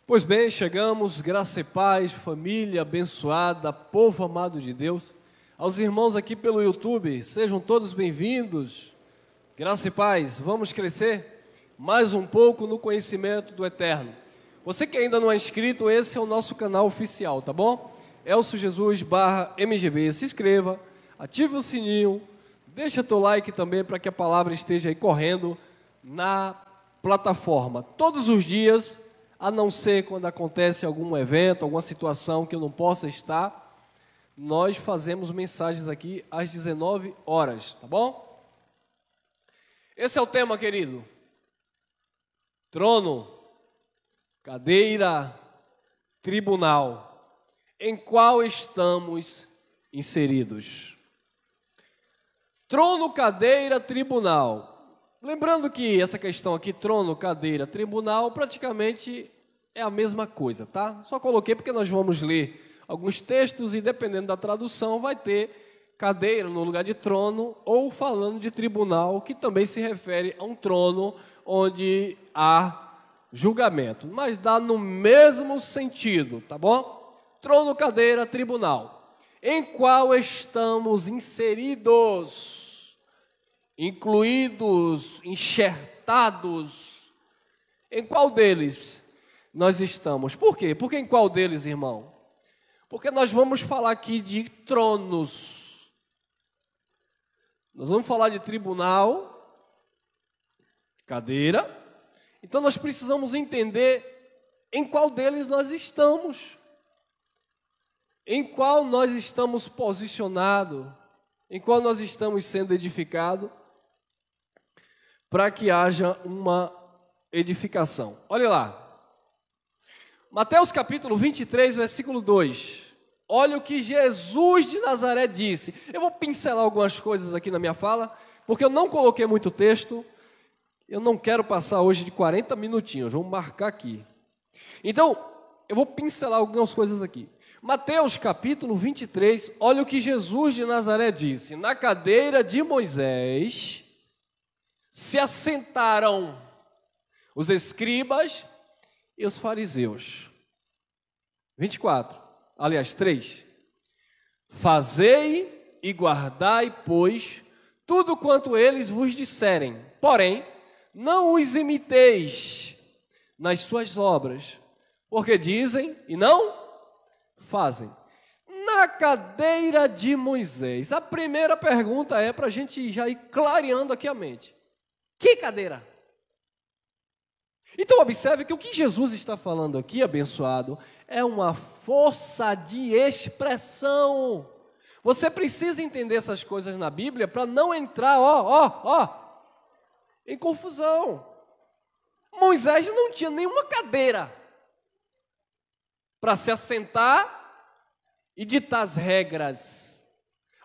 Pois bem, chegamos, graça e paz, família abençoada, povo amado de Deus. Aos irmãos aqui pelo YouTube, sejam todos bem-vindos. Graça e paz, vamos crescer mais um pouco no conhecimento do Eterno. Você que ainda não é inscrito, esse é o nosso canal oficial, tá bom? ElcioJesus/MGB. Se inscreva, ative o sininho, deixa teu like também para que a palavra esteja aí correndo na plataforma. Todos os dias, a não ser quando acontece algum evento, alguma situação que eu não possa estar, nós fazemos mensagens aqui às 19 horas, tá bom? Esse é o tema, querido. Trono, cadeira, tribunal, em qual estamos inseridos. Trono, cadeira, tribunal. Lembrando que essa questão aqui, trono, cadeira, tribunal, praticamente é a mesma coisa, tá? Só coloquei porque nós vamos ler alguns textos e dependendo da tradução vai ter cadeira no lugar de trono ou falando de tribunal, que também se refere a um trono onde há julgamento, mas dá no mesmo sentido, tá bom? Trono, cadeira, tribunal, em qual estamos inseridos, incluídos, enxertados. Em qual deles nós estamos? Por quê? Porque em qual deles, irmão? Porque nós vamos falar aqui de tronos. Nós vamos falar de tribunal, cadeira. Então nós precisamos entender em qual deles nós estamos. Em qual nós estamos posicionados, em qual nós estamos sendo edificados, para que haja uma edificação. Olha lá, Mateus capítulo 23, versículo 2. Olha o que Jesus de Nazaré disse. Eu vou pincelar algumas coisas aqui na minha fala, porque eu não coloquei muito texto, eu não quero passar hoje de 40 minutinhos, vamos marcar aqui. Então, eu vou pincelar algumas coisas aqui. Mateus capítulo 23, olha o que Jesus de Nazaré disse. Na cadeira de Moisés se assentaram os escribas e os fariseus. 24, aliás 3. Fazei e guardai, pois, tudo quanto eles vos disserem, porém, não os imiteis nas suas obras, porque dizem e não fazem. Na cadeira de Moisés, a primeira pergunta é para a gente já ir clareando aqui a mente. Que cadeira? Então observe que o que Jesus está falando aqui, abençoado, é uma força de expressão. Você precisa entender essas coisas na Bíblia para não entrar, em confusão. Moisés não tinha nenhuma cadeira para se assentar e ditar as regras.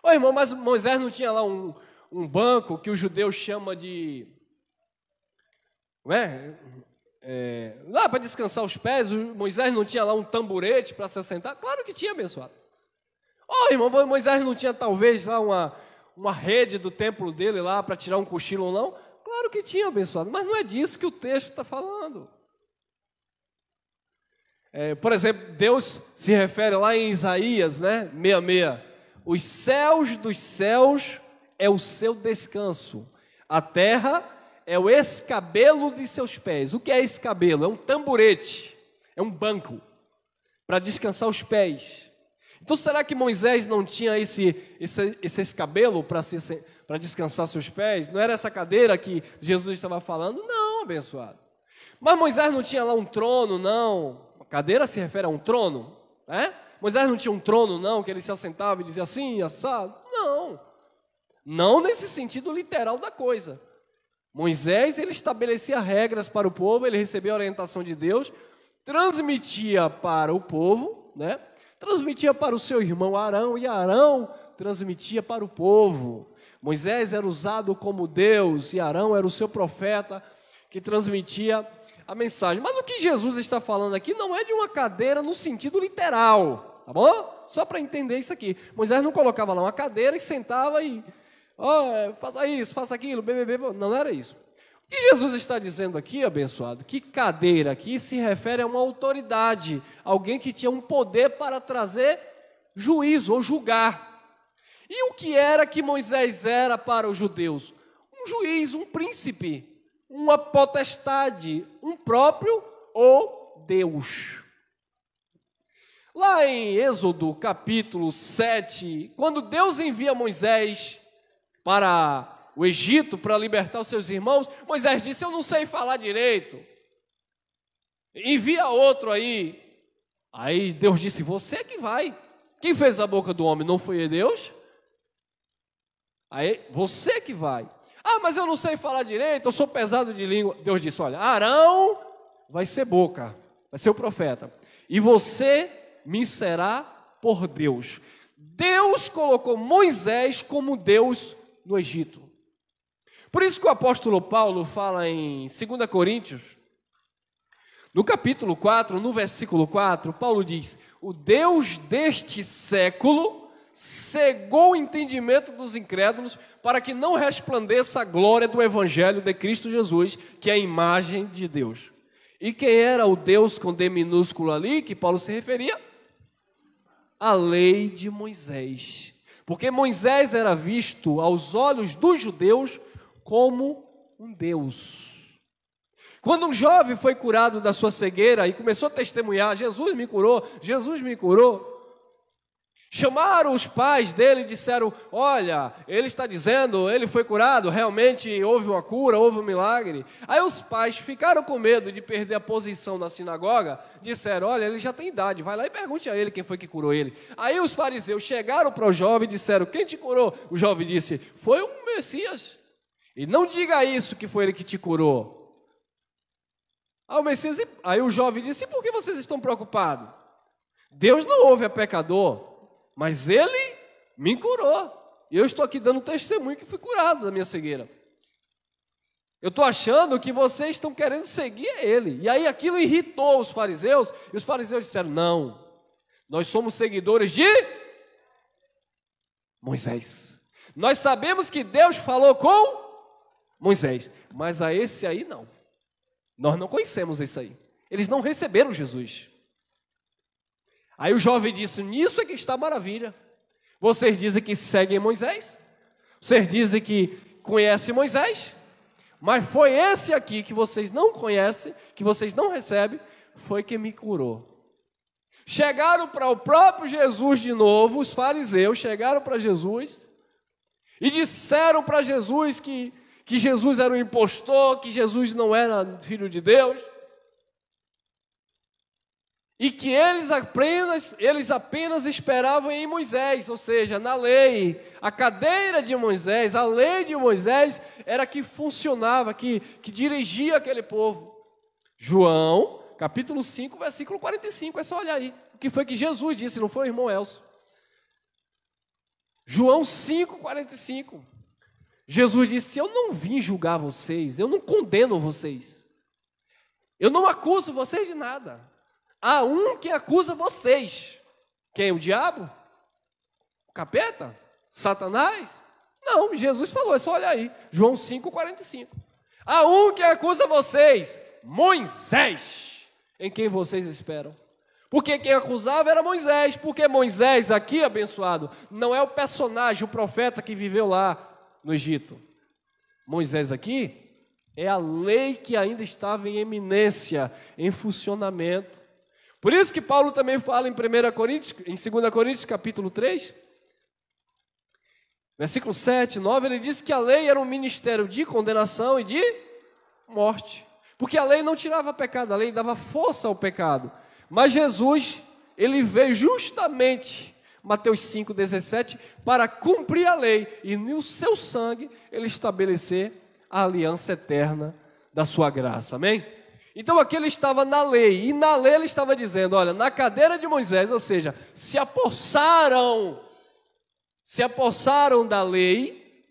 Ô irmão, mas Moisés não tinha lá um banco que os judeus chamam de... lá para descansar os pés, Moisés não tinha lá um tamborete para se assentar? Claro que tinha, abençoado. Irmão, Moisés não tinha talvez lá uma rede do templo dele lá para tirar um cochilo ou não? Claro que tinha, abençoado, mas não é disso que o texto está falando. Por exemplo, Deus se refere lá em Isaías, 66, os céus dos céus é o seu descanso, a terra é o escabelo de seus pés. O que é escabelo? É um tamborete, é um banco para descansar os pés. Então será que Moisés não tinha esse escabelo para descansar seus pés? Não era essa cadeira que Jesus estava falando? Não, abençoado. Mas Moisés não tinha lá um trono, não. A cadeira se refere a um trono, Moisés não tinha um trono, não, que ele se assentava e dizia assim, assado. Não nesse sentido literal da coisa. Moisés, ele estabelecia regras para o povo, ele recebia a orientação de Deus, transmitia para o povo, transmitia para o seu irmão Arão, e Arão transmitia para o povo. Moisés era usado como Deus, e Arão era o seu profeta, que transmitia a mensagem. Mas o que Jesus está falando aqui não é de uma cadeira no sentido literal, tá bom? Só para entender isso aqui. Moisés não colocava lá uma cadeira e sentava e... faça isso, faça aquilo, não era isso. O que Jesus está dizendo aqui, abençoado? Que cadeira aqui se refere a uma autoridade, alguém que tinha um poder para trazer juízo ou julgar. E o que era que Moisés era para os judeus? Um juiz, um príncipe, uma potestade, um próprio ou Deus. Lá em Êxodo capítulo 7, quando Deus envia Moisés para o Egito para libertar os seus irmãos, Moisés disse: eu não sei falar direito, envia outro aí. Aí Deus disse: você que vai. Quem fez a boca do homem não foi Deus? Aí você que vai. Ah, mas eu não sei falar direito, eu sou pesado de língua. Deus disse: olha, Arão vai ser boca, vai ser o profeta, e você me será por Deus. Deus colocou Moisés como Deus no Egito. Por isso que o apóstolo Paulo fala em 2 Coríntios, no capítulo 4, no versículo 4, Paulo diz: o Deus deste século cegou o entendimento dos incrédulos para que não resplandeça a glória do evangelho de Cristo Jesus, que é a imagem de Deus. E quem era o Deus com D minúsculo ali, que Paulo se referia? A lei de Moisés. Porque Moisés era visto aos olhos dos judeus como um Deus. Quando um jovem foi curado da sua cegueira e começou a testemunhar: Jesus me curou, Jesus me curou, chamaram os pais dele e disseram: olha, ele está dizendo, ele foi curado, realmente houve uma cura, houve um milagre. Aí os pais ficaram com medo de perder a posição na sinagoga, disseram: olha, ele já tem idade, vai lá e pergunte a ele quem foi que curou ele. Aí os fariseus chegaram para o jovem e disseram: quem te curou? O jovem disse: foi o Messias. E não diga isso que foi ele que te curou. Aí o jovem disse: e por que vocês estão preocupados? Deus não ouve a pecador, mas ele me curou. E eu estou aqui dando testemunho que fui curado da minha cegueira. Eu estou achando que vocês estão querendo seguir ele. E aí aquilo irritou os fariseus, e os fariseus disseram: não, nós somos seguidores de Moisés. Nós sabemos que Deus falou com Moisés, mas a esse aí não. Nós não conhecemos esse aí. Eles não receberam Jesus. Aí o jovem disse: nisso é que está a maravilha. Vocês dizem que seguem Moisés, vocês dizem que conhecem Moisés, mas foi esse aqui que vocês não conhecem, que vocês não recebem, foi que me curou. Chegaram para o próprio Jesus de novo, os fariseus chegaram para Jesus e disseram para Jesus que Jesus era um impostor, que Jesus não era filho de Deus, e que eles apenas esperavam em Moisés, ou seja, na lei. A cadeira de Moisés, a lei de Moisés era que funcionava, que dirigia aquele povo. João, capítulo 5, versículo 45, é só olhar aí. O que foi que Jesus disse, não foi o irmão Elcio? João 5, 45. Jesus disse: eu não vim julgar vocês, eu não condeno vocês, eu não acuso vocês de nada. Há um que acusa vocês. Quem? O diabo? O capeta? Satanás? Não, Jesus falou, é só olhar aí. João 5, 45. Há um que acusa vocês, Moisés, em quem vocês esperam. Porque quem acusava era Moisés. Porque Moisés, aqui abençoado, não é o personagem, o profeta que viveu lá no Egito. Moisés aqui é a lei que ainda estava em eminência, em funcionamento. Por isso que Paulo também fala em 2 Coríntios capítulo 3, versículo 7, 9, ele diz que a lei era um ministério de condenação e de morte. Porque a lei não tirava pecado, a lei dava força ao pecado. Mas Jesus, ele veio justamente, Mateus 5,17, para cumprir a lei e no seu sangue ele estabelecer a aliança eterna da sua graça. Amém? Então aqui ele estava na lei, e na lei ele estava dizendo: olha, na cadeira de Moisés, ou seja, se apossaram da lei,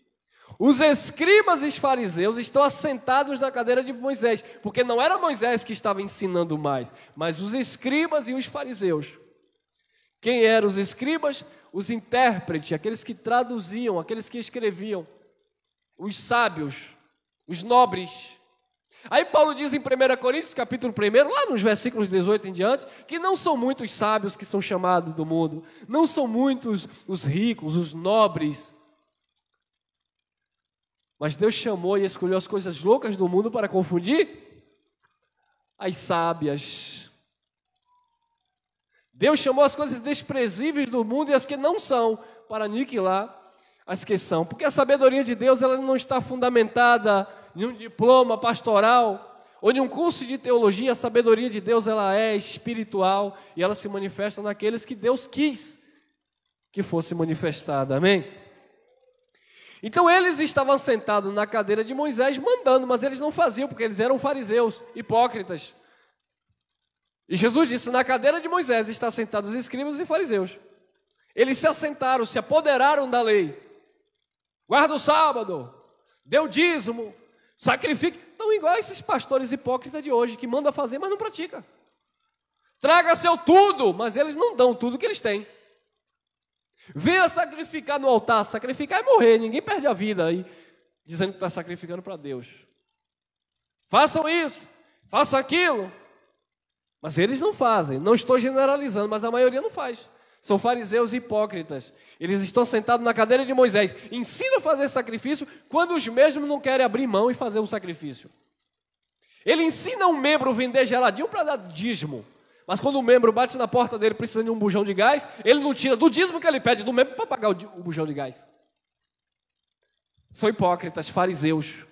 os escribas e os fariseus estão assentados na cadeira de Moisés, porque não era Moisés que estava ensinando mais, mas os escribas e os fariseus. Quem eram os escribas? Os intérpretes, aqueles que traduziam, aqueles que escreviam, os sábios, os nobres. Aí Paulo diz em 1 Coríntios, capítulo 1, lá nos versículos 18 em diante, que não são muitos sábios que são chamados do mundo, não são muitos os ricos, os nobres, mas Deus chamou e escolheu as coisas loucas do mundo para confundir as sábias. Deus chamou as coisas desprezíveis do mundo e as que não são, para aniquilar as que são. Porque a sabedoria de Deus, ela não está fundamentada em um diploma pastoral ou em um curso de teologia. A sabedoria de Deus, ela é espiritual e ela se manifesta naqueles que Deus quis que fosse manifestada. Amém? Então eles estavam sentados na cadeira de Moisés mandando, mas eles não faziam porque eles eram fariseus, hipócritas. E Jesus disse: na cadeira de Moisés está sentados os escribas e fariseus. Eles se assentaram, se apoderaram da lei. Guarda o sábado, dê o dízimo, sacrifique. Estão igual a esses pastores hipócritas de hoje, que mandam fazer, mas não pratica. Traga seu tudo, mas eles não dão tudo que eles têm. Venha sacrificar no altar. Sacrificar é morrer, ninguém perde a vida aí, dizendo que está sacrificando para Deus. Façam isso, façam aquilo. Mas eles não fazem, não estou generalizando, mas a maioria não faz. São fariseus hipócritas. Eles estão sentados na cadeira de Moisés. Ensinam a fazer sacrifício quando os mesmos não querem abrir mão e fazer um sacrifício. Ele ensina um membro a vender geladinho para dar dízimo. Mas quando o membro bate na porta dele precisando de um bujão de gás, ele não tira do dízimo que ele pede do membro para pagar o bujão de gás. São hipócritas, fariseus.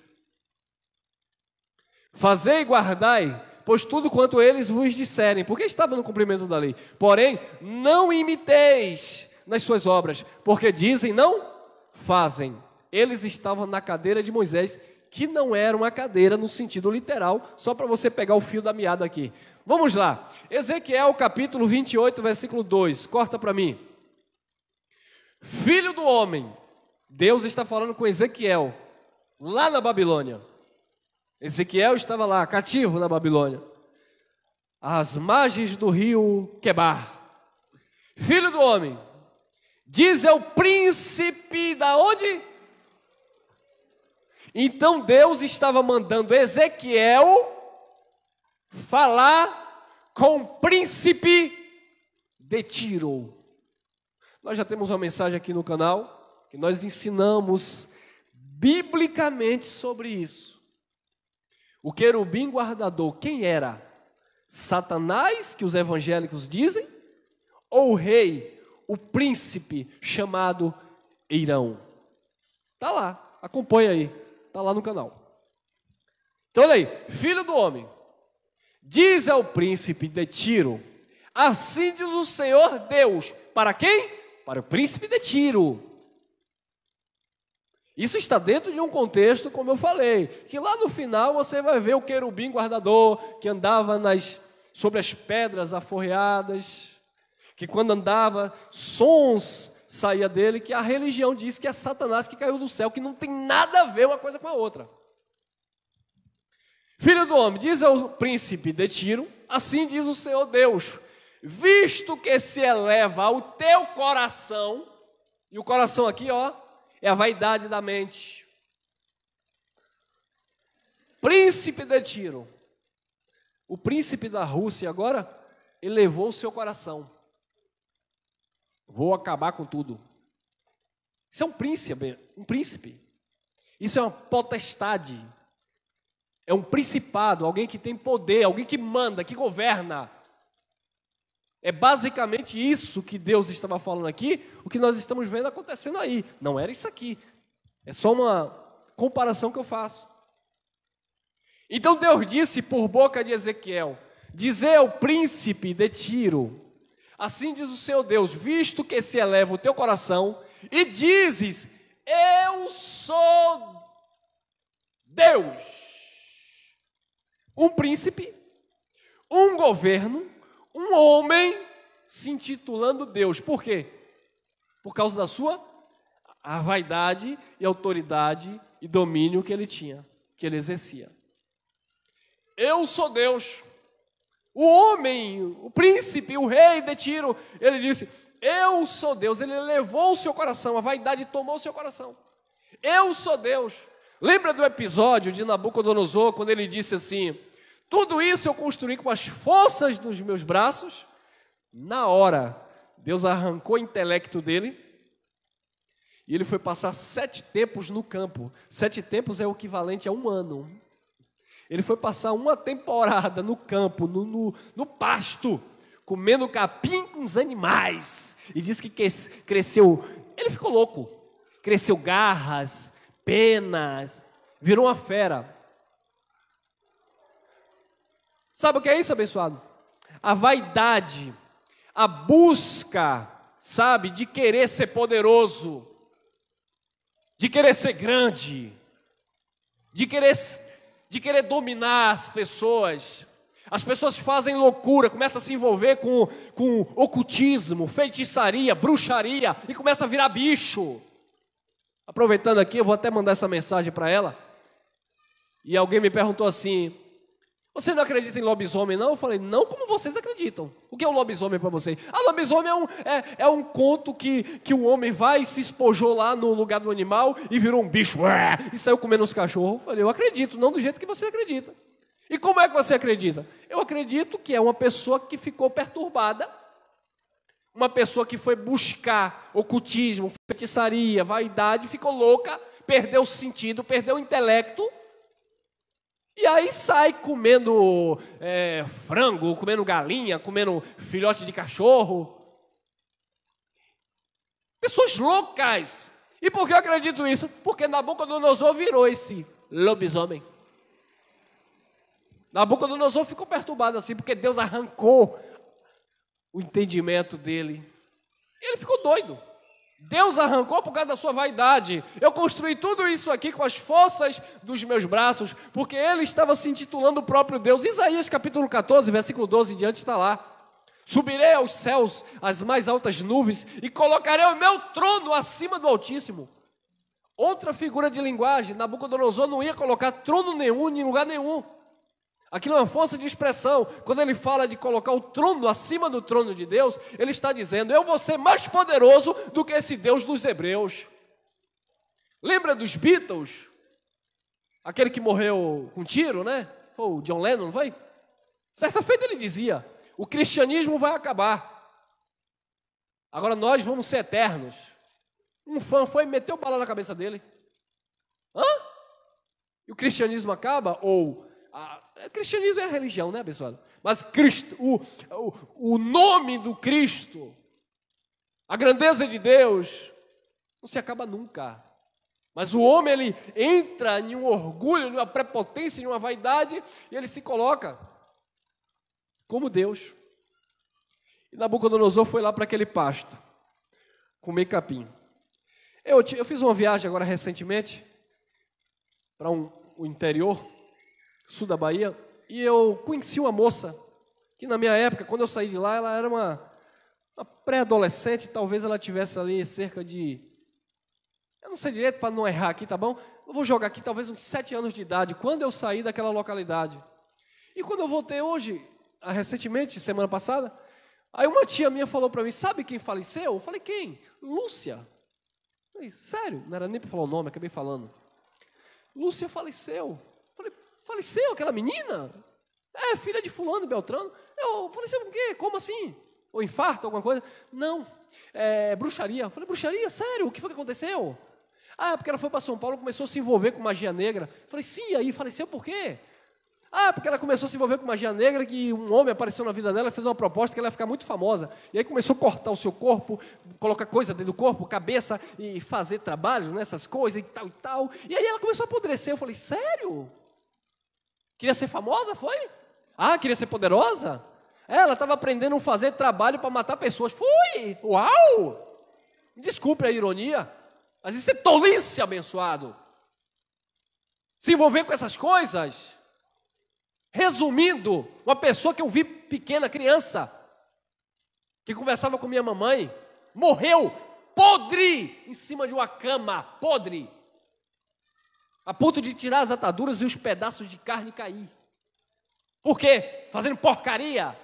Fazei e guardai, pois tudo quanto eles vos disserem, porque estava no cumprimento da lei. Porém, não imiteis nas suas obras, porque dizem, não fazem. Eles estavam na cadeira de Moisés, que não era uma cadeira no sentido literal, só para você pegar o fio da meada aqui. Vamos lá, Ezequiel capítulo 28, versículo 2, corta para mim. Filho do homem, Deus está falando com Ezequiel, lá na Babilônia. Ezequiel estava lá, cativo na Babilônia, às margens do rio Quebar. Filho do homem, diz ao príncipe da onde? Então Deus estava mandando Ezequiel falar com o príncipe de Tiro. Nós já temos uma mensagem aqui no canal, que nós ensinamos biblicamente sobre isso. O querubim guardador, quem era? Satanás, que os evangélicos dizem? Ou o rei, o príncipe chamado Eirão? Está lá, acompanha aí, está lá no canal. Então olha aí, filho do homem, diz ao príncipe de Tiro, assim diz o Senhor Deus, para quem? Para o príncipe de Tiro. Isso está dentro de um contexto, como eu falei, que lá no final você vai ver o querubim guardador, que andava sobre as pedras aforreadas, que quando andava, sons saía dele, que a religião diz que é Satanás que caiu do céu, que não tem nada a ver uma coisa com a outra. Filho do homem, diz ao príncipe de Tiro, assim diz o Senhor Deus, visto que se eleva o teu coração, e o coração aqui, ó, é a vaidade da mente. Príncipe de Tiro, o príncipe da Rússia agora elevou o seu coração. Vou acabar com tudo. Isso é um príncipe. Isso é uma potestade. É um principado, alguém que tem poder, alguém que manda, que governa. É basicamente isso que Deus estava falando aqui, o que nós estamos vendo acontecendo aí. Não era isso aqui. É só uma comparação que eu faço. Então Deus disse por boca de Ezequiel, dizer ao príncipe de Tiro, assim diz o Senhor Deus, visto que se eleva o teu coração, e dizes, eu sou Deus. Um príncipe, um governo, um homem se intitulando Deus. Por quê? Por causa da sua a vaidade e autoridade e domínio que ele tinha, que ele exercia. Eu sou Deus. O homem, o príncipe, o rei de Tiro, ele disse, eu sou Deus. Ele elevou o seu coração, a vaidade tomou o seu coração. Eu sou Deus. Lembra do episódio de Nabucodonosor, quando ele disse assim: tudo isso eu construí com as forças dos meus braços? Na hora, Deus arrancou o intelecto dele e ele foi passar 7 tempos no campo. 7 tempos é o equivalente a 1 ano. Ele foi passar uma temporada no campo, no pasto, comendo capim com os animais. E disse que cresceu, ele ficou louco, cresceu garras, penas, virou uma fera. Sabe o que é isso, abençoado? A vaidade, a busca, sabe, de querer ser poderoso, de querer ser grande, de querer dominar as pessoas. As pessoas fazem loucura, começam a se envolver com ocultismo, feitiçaria, bruxaria, e começa a virar bicho. Aproveitando aqui, eu vou até mandar essa mensagem para ela. E alguém me perguntou assim: você não acredita em lobisomem, não? Eu falei: não, como vocês acreditam. O que é um lobisomem para vocês? Lobisomem é um conto que o homem vai e se espojou lá no lugar do animal e virou um bicho, e saiu comendo os cachorros. Eu falei: eu acredito, não do jeito que você acredita. E como é que você acredita? Eu acredito que é uma pessoa que ficou perturbada, uma pessoa que foi buscar ocultismo, feitiçaria, vaidade, ficou louca, perdeu o sentido, perdeu o intelecto, e aí sai comendo frango, comendo galinha, comendo filhote de cachorro. Pessoas loucas. E por que eu acredito isso? Porque Nabucodonosor virou esse lobisomem. Nabucodonosor ficou perturbado assim, porque Deus arrancou o entendimento dele. Ele ficou doido. Deus arrancou por causa da sua vaidade. Eu construí tudo isso aqui com as forças dos meus braços, porque ele estava se intitulando o próprio Deus. Isaías capítulo 14, versículo 12 em diante está lá. Subirei aos céus, às mais altas nuvens, e colocarei o meu trono acima do Altíssimo. Outra figura de linguagem, Nabucodonosor não ia colocar trono nenhum em lugar nenhum. Aquilo é uma força de expressão. Quando ele fala de colocar o trono acima do trono de Deus, ele está dizendo: eu vou ser mais poderoso do que esse Deus dos hebreus. Lembra dos Beatles? Aquele que morreu com tiro, né? Foi o John Lennon, não foi? Certa feita ele dizia: o cristianismo vai acabar, agora nós vamos ser eternos. Um fã foi e meteu bala na cabeça dele. E o cristianismo acaba? Ou... cristianismo é a religião, né, abençoado? Mas Cristo, o nome do Cristo, a grandeza de Deus, não se acaba nunca. Mas o homem, ele entra em um orgulho, em uma prepotência, em uma vaidade, e ele se coloca como Deus. E Nabucodonosor foi lá para aquele pasto, comer capim. Eu fiz uma viagem agora recentemente, para o interior, sul da Bahia, e eu conheci uma moça, que na minha época, quando eu saí de lá, ela era uma pré-adolescente, talvez ela tivesse ali cerca de, eu não sei direito para não errar aqui, tá bom? Eu vou jogar aqui talvez uns 7 anos de idade, quando eu saí daquela localidade. E quando eu voltei hoje, recentemente, semana passada, aí uma tia minha falou para mim: sabe quem faleceu? Eu falei: quem? Lúcia. Eu falei: sério? Não era nem para falar o nome, acabei falando. Lúcia faleceu. Faleceu aquela menina? É, filha de fulano, Beltrano. Eu faleceu por quê? Como assim? Ou infarto, alguma coisa? Não, é bruxaria. Eu falei: bruxaria? Sério? O que foi que aconteceu? Porque ela foi para São Paulo e começou a se envolver com magia negra. Eu falei: sim, aí faleceu por quê? Porque ela começou a se envolver com magia negra, que um homem apareceu na vida dela e fez uma proposta que ela ia ficar muito famosa. E aí começou a cortar o seu corpo, colocar coisa dentro do corpo, cabeça, e fazer trabalhos, né, essas coisas e tal e tal. E aí ela começou a apodrecer. Eu falei: sério? Queria ser famosa, foi? Queria ser poderosa? Ela estava aprendendo a fazer trabalho para matar pessoas. Fui! Uau! Desculpe a ironia, mas isso é tolice, abençoado. Se envolver com essas coisas. Resumindo, uma pessoa que eu vi pequena, criança, que conversava com minha mamãe, morreu podre em cima de uma cama, podre, a ponto de tirar as ataduras e os pedaços de carne cair. Por quê? Fazendo porcaria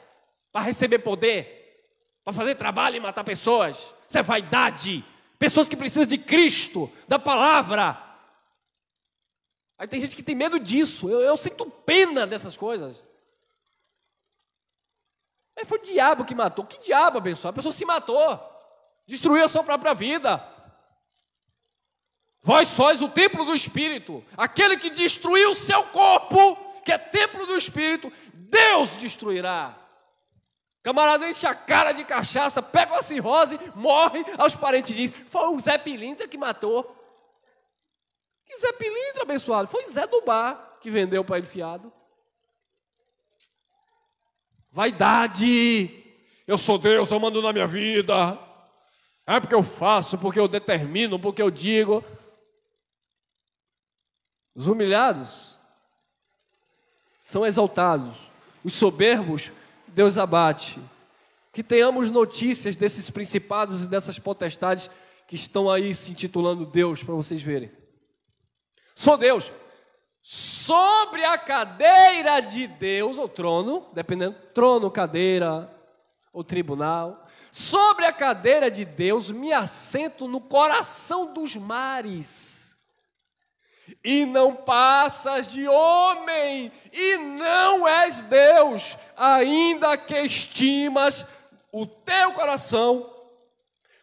para receber poder, para fazer trabalho e matar pessoas. Isso é vaidade. Pessoas que precisam de Cristo, da palavra. Aí tem gente que tem medo disso. Eu sinto pena dessas coisas. Foi o diabo que matou. Que diabo, abençoado? A pessoa se matou. Destruiu a sua própria vida. Vós sois o templo do Espírito. Aquele que destruiu o seu corpo, que é templo do Espírito, Deus destruirá. Camarada enche a cara de cachaça, pega uma cirrose, morre, aos parentes dizem, foi o Zé Pilintra que matou. Que Zé Pilintra, abençoado? Foi Zé do Bar que vendeu para ele fiado. Vaidade. Eu sou Deus, eu mando na minha vida. É porque eu faço, porque eu determino, porque eu digo. Os humilhados são exaltados. Os soberbos, Deus abate. Que tenhamos notícias desses principados e dessas potestades que estão aí se intitulando Deus, para vocês verem. Sou Deus. Sobre a cadeira de Deus, ou trono, dependendo, trono, cadeira, ou tribunal. Sobre a cadeira de Deus me assento no coração dos mares. E não passas de homem, e não és Deus, ainda que estimas o teu coração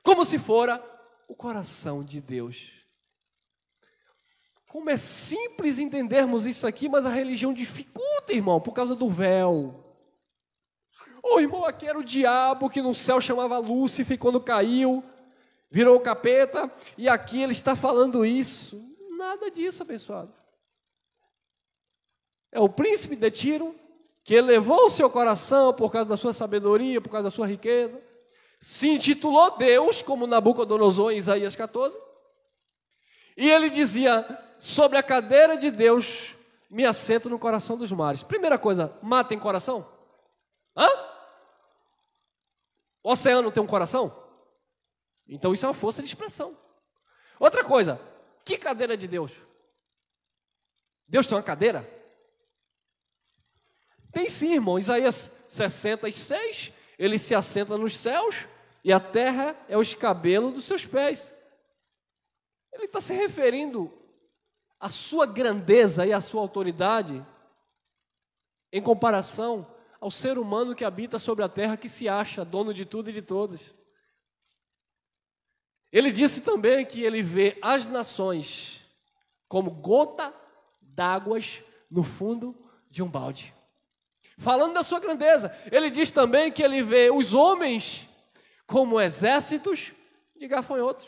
como se fora o coração de Deus. Como é simples entendermos isso aqui, mas a religião dificulta, irmão, por causa do véu. O irmão aqui era o diabo, que no céu chamava Lúcifer, quando caiu, virou o capeta, e aqui ele está falando isso. Nada disso, abençoado. É o príncipe de Tiro, que elevou o seu coração por causa da sua sabedoria, por causa da sua riqueza, se intitulou Deus, como Nabucodonosor em Isaías 14, e ele dizia, sobre a cadeira de Deus me assento no coração dos mares. Primeira coisa, mar tem coração? Hã? O oceano tem um coração? Então isso é uma força de expressão. Outra coisa, que cadeira de Deus? Deus tem uma cadeira? Tem sim, irmão. Isaías 66, ele se assenta nos céus e a terra é o escabelo dos seus pés. Ele está se referindo à sua grandeza e à sua autoridade em comparação ao ser humano que habita sobre a terra, que se acha dono de tudo e de todos. Ele disse também que ele vê as nações como gota d'águas no fundo de um balde. Falando da sua grandeza, ele diz também que ele vê os homens como exércitos de gafanhotos.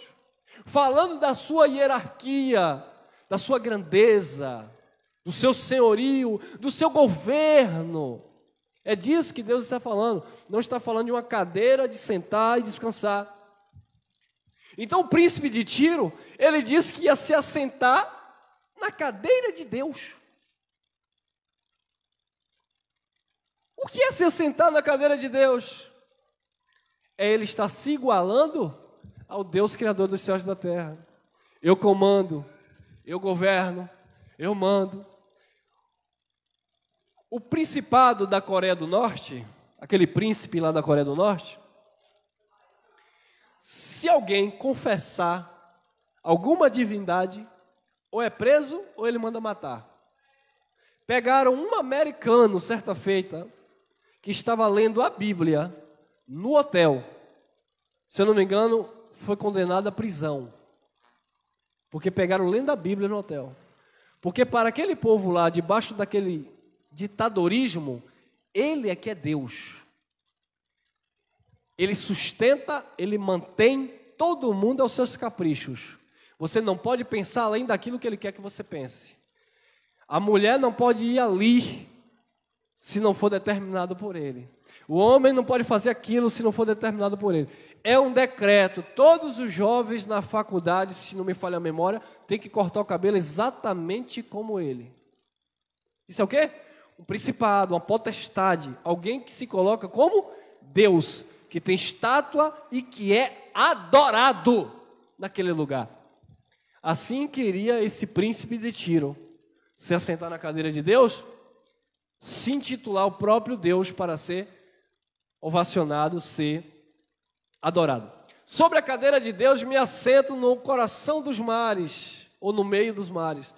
Falando da sua hierarquia, da sua grandeza, do seu senhorio, do seu governo. É disso que Deus está falando. Não está falando de uma cadeira de sentar e descansar. Então o príncipe de Tiro, ele disse que ia se assentar na cadeira de Deus. O que é se assentar na cadeira de Deus? É ele estar se igualando ao Deus Criador dos céus e da terra. Eu comando, eu governo, eu mando. O principado da Coreia do Norte, aquele príncipe lá da Coreia do Norte, se alguém confessar alguma divindade, ou é preso ou ele manda matar. Pegaram um americano, certa feita, que estava lendo a Bíblia no hotel. Se eu não me engano, foi condenado à prisão. Porque pegaram lendo a Bíblia no hotel. Porque para aquele povo lá, debaixo daquele ditadorismo, ele é que é Deus. Ele sustenta, ele mantém todo mundo aos seus caprichos. Você não pode pensar além daquilo que ele quer que você pense. A mulher não pode ir ali se não for determinado por ele. O homem não pode fazer aquilo se não for determinado por ele. É um decreto. Todos os jovens na faculdade, se não me falha a memória, têm que cortar o cabelo exatamente como ele. Isso é o quê? Um principado, uma potestade. Alguém que se coloca como Deus, que tem estátua e que é adorado naquele lugar. Assim queria esse príncipe de Tiro se assentar na cadeira de Deus, se intitular o próprio Deus para ser ovacionado, ser adorado. Sobre a cadeira de Deus me assento no coração dos mares, ou no meio dos mares.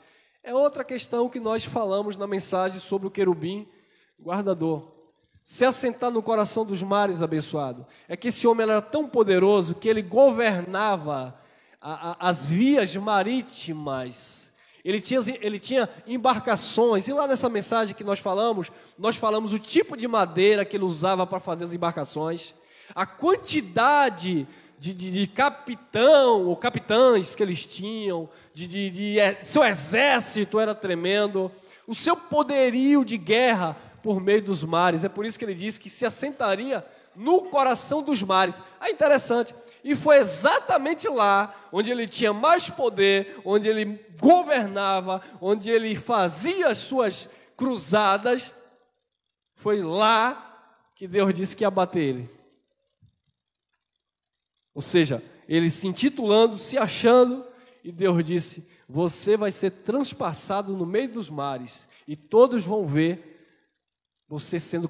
É outra questão que nós falamos na mensagem sobre o querubim guardador. Se assentar no coração dos mares, abençoado, é que esse homem era tão poderoso que ele governava as vias marítimas. Ele tinha embarcações, e lá nessa mensagem que nós falamos o tipo de madeira que ele usava para fazer as embarcações, a quantidade de capitão ou capitães que eles tinham, seu exército era tremendo, o seu poderio de guerra por meio dos mares. É por isso que ele disse que se assentaria no coração dos mares. Ah, interessante. E foi exatamente lá onde ele tinha mais poder, onde ele governava, onde ele fazia as suas cruzadas. Foi lá que Deus disse que ia bater ele. Ou seja, ele se intitulando, se achando, e Deus disse: você vai ser transpassado no meio dos mares, e todos vão ver você sendo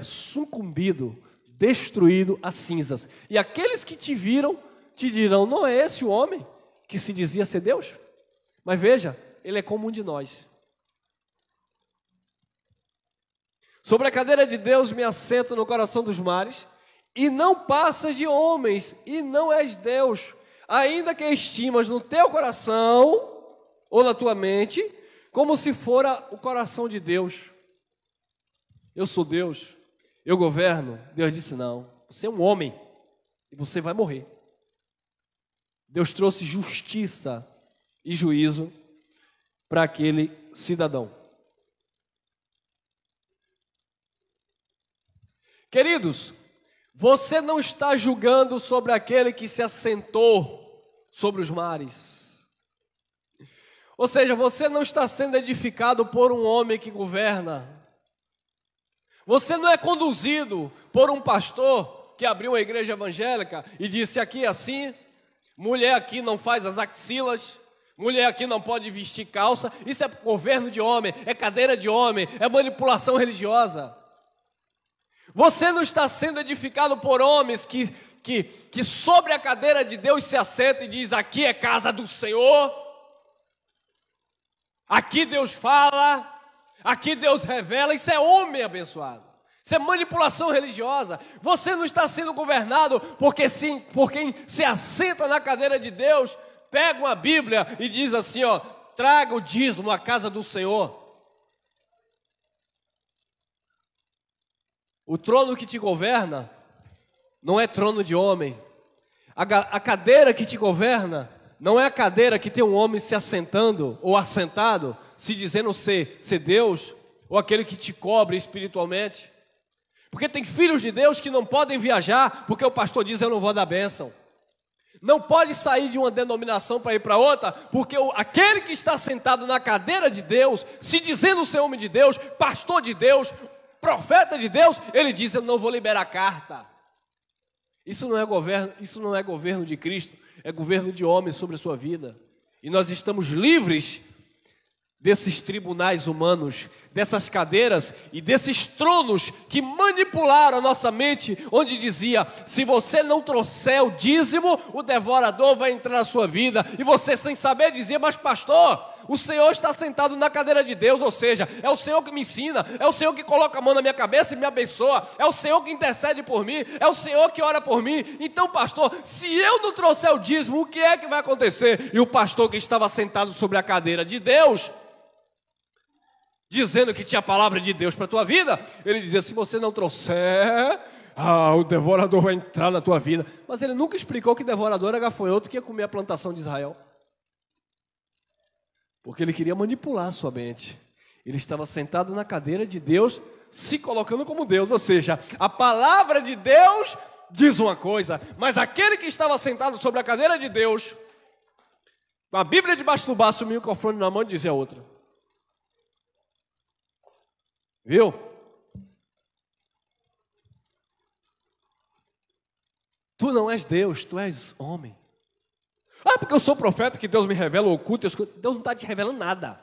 sucumbido, destruído a cinzas. E aqueles que te viram, te dirão: não é esse o homem que se dizia ser Deus? Mas veja, ele é como um de nós. Sobre a cadeira de Deus me assento no coração dos mares, e não passas de homens, e não és Deus, ainda que estimas no teu coração, ou na tua mente, como se fora o coração de Deus. Eu sou Deus, eu governo. Deus disse: não, você é um homem, e você vai morrer. Deus trouxe justiça e juízo para aquele cidadão. Queridos, você não está julgando sobre aquele que se assentou sobre os mares. Ou seja, você não está sendo edificado por um homem que governa. Você não é conduzido por um pastor que abriu uma igreja evangélica e disse: aqui é assim, mulher aqui não faz as axilas, mulher aqui não pode vestir calça. Isso é governo de homem, é cadeira de homem, é manipulação religiosa. Você não está sendo edificado por homens que sobre a cadeira de Deus se assentam e diz: aqui é casa do Senhor, aqui Deus fala, aqui Deus revela. Isso é homem abençoado, isso é manipulação religiosa. Você não está sendo governado por quem se assenta na cadeira de Deus, pega uma Bíblia e diz assim: traga o dízimo à casa do Senhor. O trono que te governa não é trono de homem. A cadeira que te governa não é a cadeira que tem um homem se assentando ou assentado, se dizendo ser Deus, ou aquele que te cobre espiritualmente. Porque tem filhos de Deus que não podem viajar porque o pastor diz: eu não vou dar bênção. Não pode sair de uma denominação para ir para outra, porque aquele que está sentado na cadeira de Deus, se dizendo ser homem de Deus, pastor de Deus, profeta de Deus, ele diz: eu não vou liberar carta. Isso não é governo de Cristo, é governo de homem sobre a sua vida. E nós estamos livres desses tribunais humanos, dessas cadeiras e desses tronos que manipularam a nossa mente, onde dizia: se você não trouxer o dízimo, o devorador vai entrar na sua vida. E você, sem saber, dizia: mas pastor, o Senhor está sentado na cadeira de Deus, ou seja, é o Senhor que me ensina, é o Senhor que coloca a mão na minha cabeça e me abençoa, é o Senhor que intercede por mim, é o Senhor que ora por mim. Então, pastor, se eu não trouxer o dízimo, o que é que vai acontecer? E o pastor que estava sentado sobre a cadeira de Deus, dizendo que tinha a palavra de Deus para a tua vida, ele dizia: se você não trouxer, o devorador vai entrar na tua vida. Mas ele nunca explicou que devorador era gafanhoto que ia comer a plantação de Israel. Porque ele queria manipular a sua mente. Ele estava sentado na cadeira de Deus, se colocando como Deus. Ou seja, a palavra de Deus diz uma coisa, mas aquele que estava sentado sobre a cadeira de Deus, com a Bíblia debaixo do braço e o microfone na mão, dizia outra. Viu? Tu não és Deus, tu és homem. Porque eu sou profeta, que Deus me revela o oculto. Deus não está te revelando nada.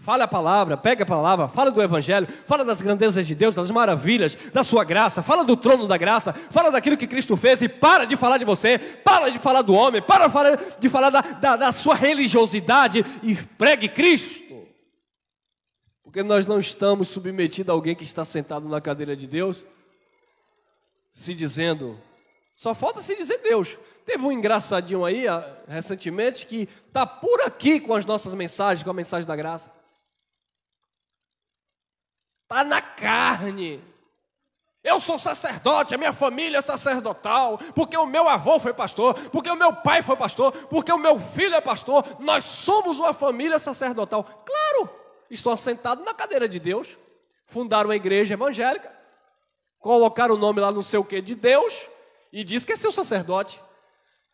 Fale a palavra, pegue a palavra, fala do Evangelho, fala das grandezas de Deus, das maravilhas, da sua graça, fala do trono da graça, fala daquilo que Cristo fez e para de falar de você, para de falar do homem, para de falar da sua religiosidade e pregue Cristo. Porque nós não estamos submetidos a alguém que está sentado na cadeira de Deus, se dizendo, só falta se dizer Deus. Teve um engraçadinho aí, recentemente, que está por aqui com as nossas mensagens, com a mensagem da graça. Está na carne. Eu sou sacerdote, a minha família é sacerdotal, porque o meu avô foi pastor, porque o meu pai foi pastor, porque o meu filho é pastor. Nós somos uma família sacerdotal. Claro, estou assentado na cadeira de Deus. Fundaram uma igreja evangélica, colocaram o nome lá não sei o que de Deus e diz que é seu sacerdote.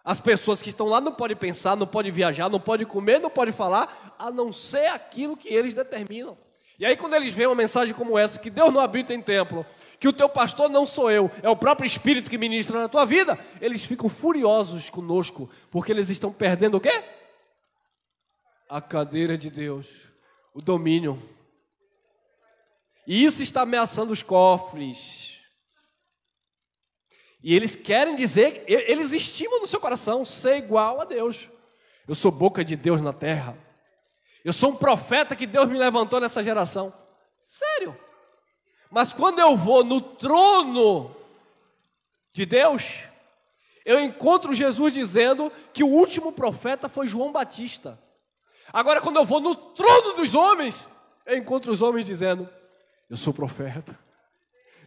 As pessoas que estão lá não podem pensar, não podem viajar, não podem comer, não podem falar, a não ser aquilo que eles determinam. E aí quando eles veem uma mensagem como essa, que Deus não habita em templo, que o teu pastor não sou eu, é o próprio Espírito que ministra na tua vida, eles ficam furiosos conosco, porque eles estão perdendo o quê? A cadeira de Deus, o domínio. E isso está ameaçando os cofres. E eles querem dizer, eles estimam no seu coração ser igual a Deus. Eu sou boca de Deus na terra. Eu sou um profeta que Deus me levantou nessa geração. Sério. Mas quando eu vou no trono de Deus, eu encontro Jesus dizendo que o último profeta foi João Batista. Agora, quando eu vou no trono dos homens, eu encontro os homens dizendo, eu sou profeta.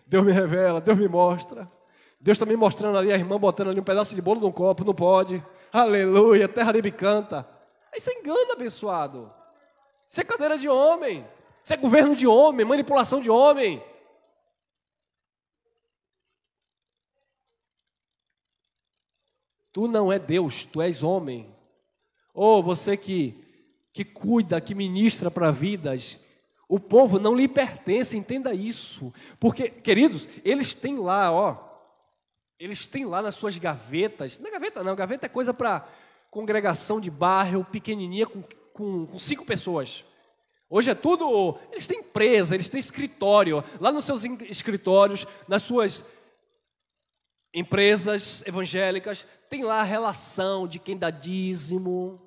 Deus me revela, Deus me mostra. Deus está me mostrando ali, a irmã botando ali um pedaço de bolo num copo, não pode. Aleluia, terra livre canta. Aí você engana, abençoado. Isso é cadeira de homem. Isso é governo de homem, manipulação de homem. Tu não é Deus, tu és homem. Ou você que cuida, que ministra para vidas, o povo não lhe pertence, entenda isso. Porque, queridos, eles têm lá, eles têm lá nas suas gavetas, não é gaveta não, gaveta é coisa para congregação de bairro, pequenininha, com 5 pessoas. Hoje é tudo, eles têm empresa, eles têm escritório, lá nos seus escritórios, nas suas empresas evangélicas, tem lá a relação de quem dá dízimo,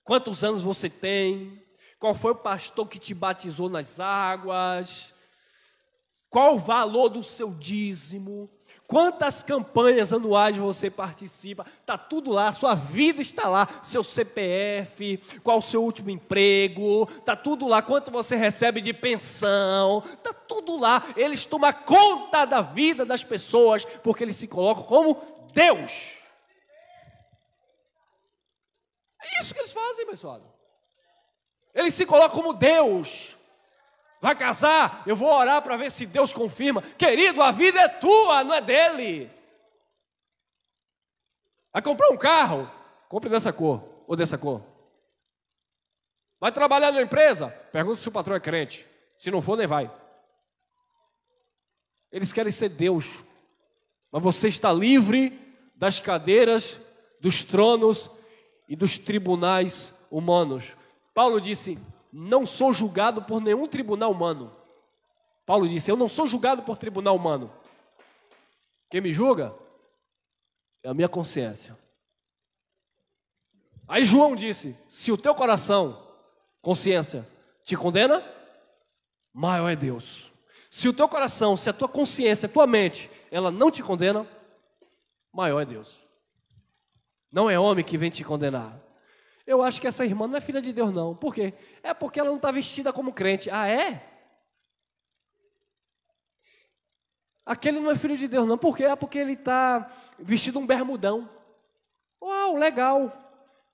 quantos anos você tem, qual foi o pastor que te batizou nas águas, qual o valor do seu dízimo, quantas campanhas anuais você participa, está tudo lá, sua vida está lá, seu CPF, qual o seu último emprego, está tudo lá, quanto você recebe de pensão, está tudo lá, eles tomam conta da vida das pessoas, porque eles se colocam como Deus. É isso que eles fazem, pessoal. Eles se colocam como Deus. Vai casar? Eu vou orar para ver se Deus confirma. Querido, a vida é tua, não é dele. Vai comprar um carro? Compre dessa cor ou dessa cor. Vai trabalhar na empresa? Pergunta se o patrão é crente. Se não for, nem vai. Eles querem ser Deus. Mas você está livre das cadeiras, dos tronos e dos tribunais humanos. Paulo disse, não sou julgado por nenhum tribunal humano. Paulo disse, eu não sou julgado por tribunal humano. Quem me julga é a minha consciência. Aí João disse, se o teu coração, consciência, te condena, maior é Deus. Se o teu coração, se a tua consciência, a tua mente, ela não te condena, maior é Deus. Não é homem que vem te condenar. Eu acho que essa irmã não é filha de Deus, não. Por quê? É porque ela não está vestida como crente. Ah, é? Aquele não é filho de Deus, não. Por quê? É porque ele está vestido um bermudão. Uau, legal.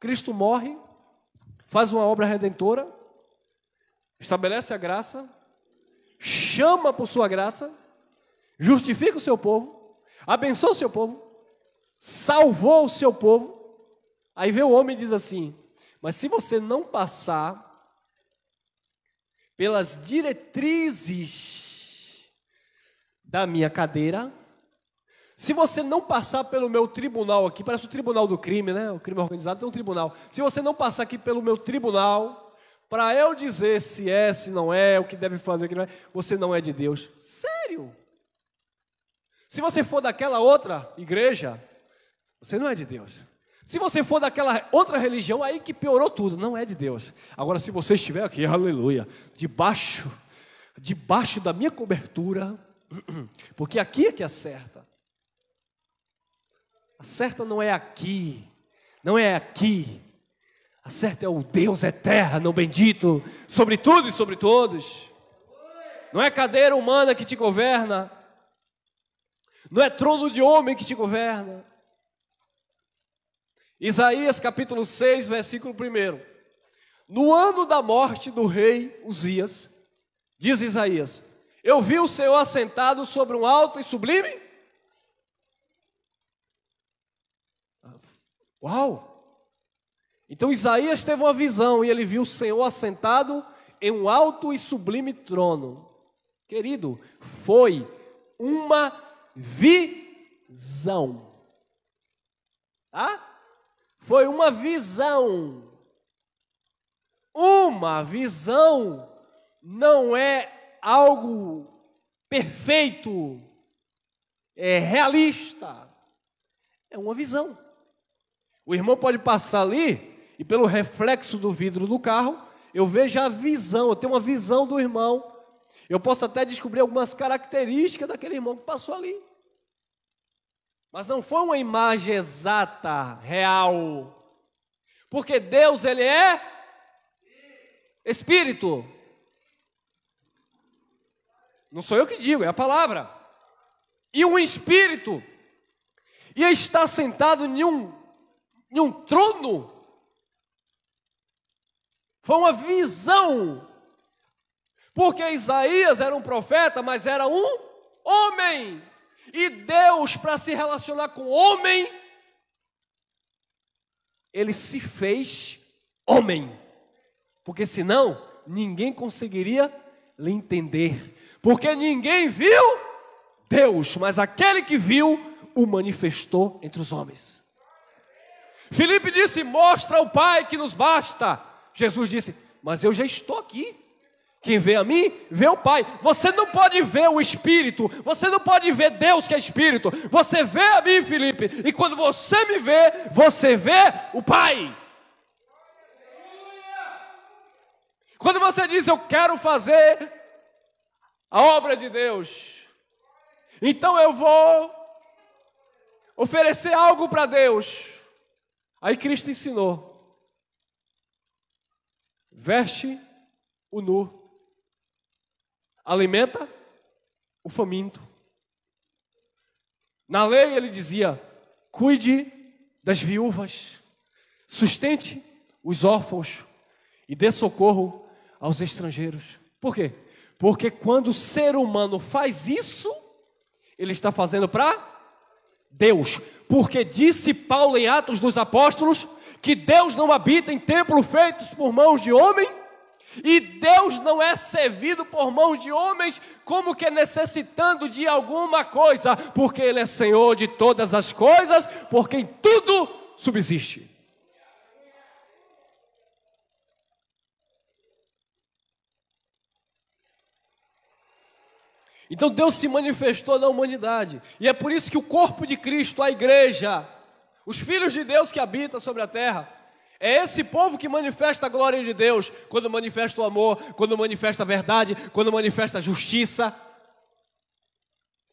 Cristo morre, faz uma obra redentora, estabelece a graça, chama por sua graça, justifica o seu povo, abençoa o seu povo, salvou o seu povo. Aí vem o homem e diz assim, mas se você não passar pelas diretrizes da minha cadeira, se você não passar pelo meu tribunal aqui, parece o tribunal do crime, né? O crime organizado tem um tribunal. Se você não passar aqui pelo meu tribunal, para eu dizer se é, se não é, o que deve fazer, o que não é, você não é de Deus. Sério? Se você for daquela outra igreja, você não é de Deus. Se você for daquela outra religião, aí que piorou tudo, não é de Deus. Agora, se você estiver aqui, aleluia, debaixo da minha cobertura, porque aqui é que acerta. Acerta não é aqui, não é aqui. Acerta é o Deus eterno, bendito, sobre tudo e sobre todos. Não é cadeira humana que te governa. Não é trono de homem que te governa. Isaías capítulo 6, versículo 1. No ano da morte do rei Uzias, diz Isaías, eu vi o Senhor assentado sobre um alto e sublime. Uau! Então Isaías teve uma visão e ele viu o Senhor assentado em um alto e sublime trono. Querido, foi uma visão. Tá? Foi uma visão. Uma visão não é algo perfeito, é realista. É uma visão. O irmão pode passar ali e pelo reflexo do vidro do carro, eu vejo a visão, eu tenho uma visão do irmão. Eu posso até descobrir algumas características daquele irmão que passou ali. Mas não foi uma imagem exata, real. Porque Deus, Ele é Espírito. Não sou eu que digo, é a palavra. E um Espírito. E está sentado em um trono. Foi uma visão. Porque Isaías era um profeta, mas era um homem. E Deus, para se relacionar com o homem, Ele se fez homem. Porque senão, ninguém conseguiria lhe entender. Porque ninguém viu Deus, mas aquele que viu, o manifestou entre os homens. Filipe disse, mostra ao Pai que nos basta. Jesus disse, mas eu já estou aqui. Quem vê a mim, vê o Pai. Você não pode ver o Espírito, você não pode ver Deus que é Espírito. Você vê a mim, Filipe, e quando você me vê, você vê o Pai. Quando você diz, eu quero fazer a obra de Deus, então eu vou oferecer algo para Deus. Aí Cristo ensinou, veste o nu, alimenta o faminto. Na lei ele dizia, cuide das viúvas, sustente os órfãos e dê socorro aos estrangeiros. Por quê? Porque quando o ser humano faz isso, ele está fazendo para Deus. Porque disse Paulo em Atos dos Apóstolos, que Deus não habita em templos feitos por mãos de homem, e Deus não é servido por mãos de homens como que necessitando de alguma coisa, porque Ele é Senhor de todas as coisas, por quem tudo subsiste. Então Deus se manifestou na humanidade, e é por isso que o corpo de Cristo, a igreja, os filhos de Deus que habitam sobre a terra, é esse povo que manifesta a glória de Deus, quando manifesta o amor, quando manifesta a verdade, quando manifesta a justiça,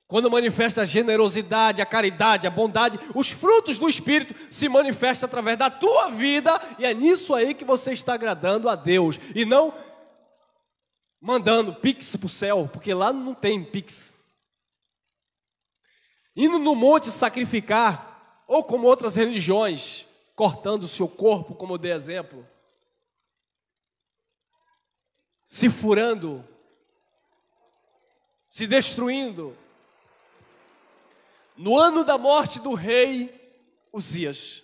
quando manifesta a generosidade, a caridade, a bondade. Os frutos do Espírito se manifestam através da tua vida, e é nisso aí que você está agradando a Deus, e não mandando pix para o céu, porque lá não tem pix. Indo no monte sacrificar, ou como outras religiões, cortando o seu corpo, como eu dei exemplo, se furando, se destruindo. No ano da morte do rei Uzias,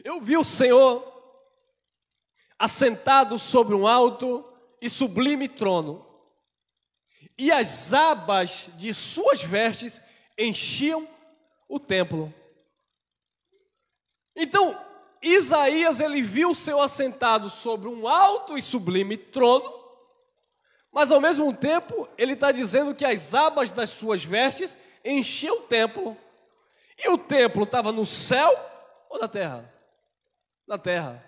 eu vi o Senhor assentado sobre um alto e sublime trono, e as abas de suas vestes enchiam o templo. Então, Isaías, ele viu o Senhor assentado sobre um alto e sublime trono, mas ao mesmo tempo, ele está dizendo que as abas das suas vestes enchiam o templo. E o templo estava no céu ou na terra? Na terra.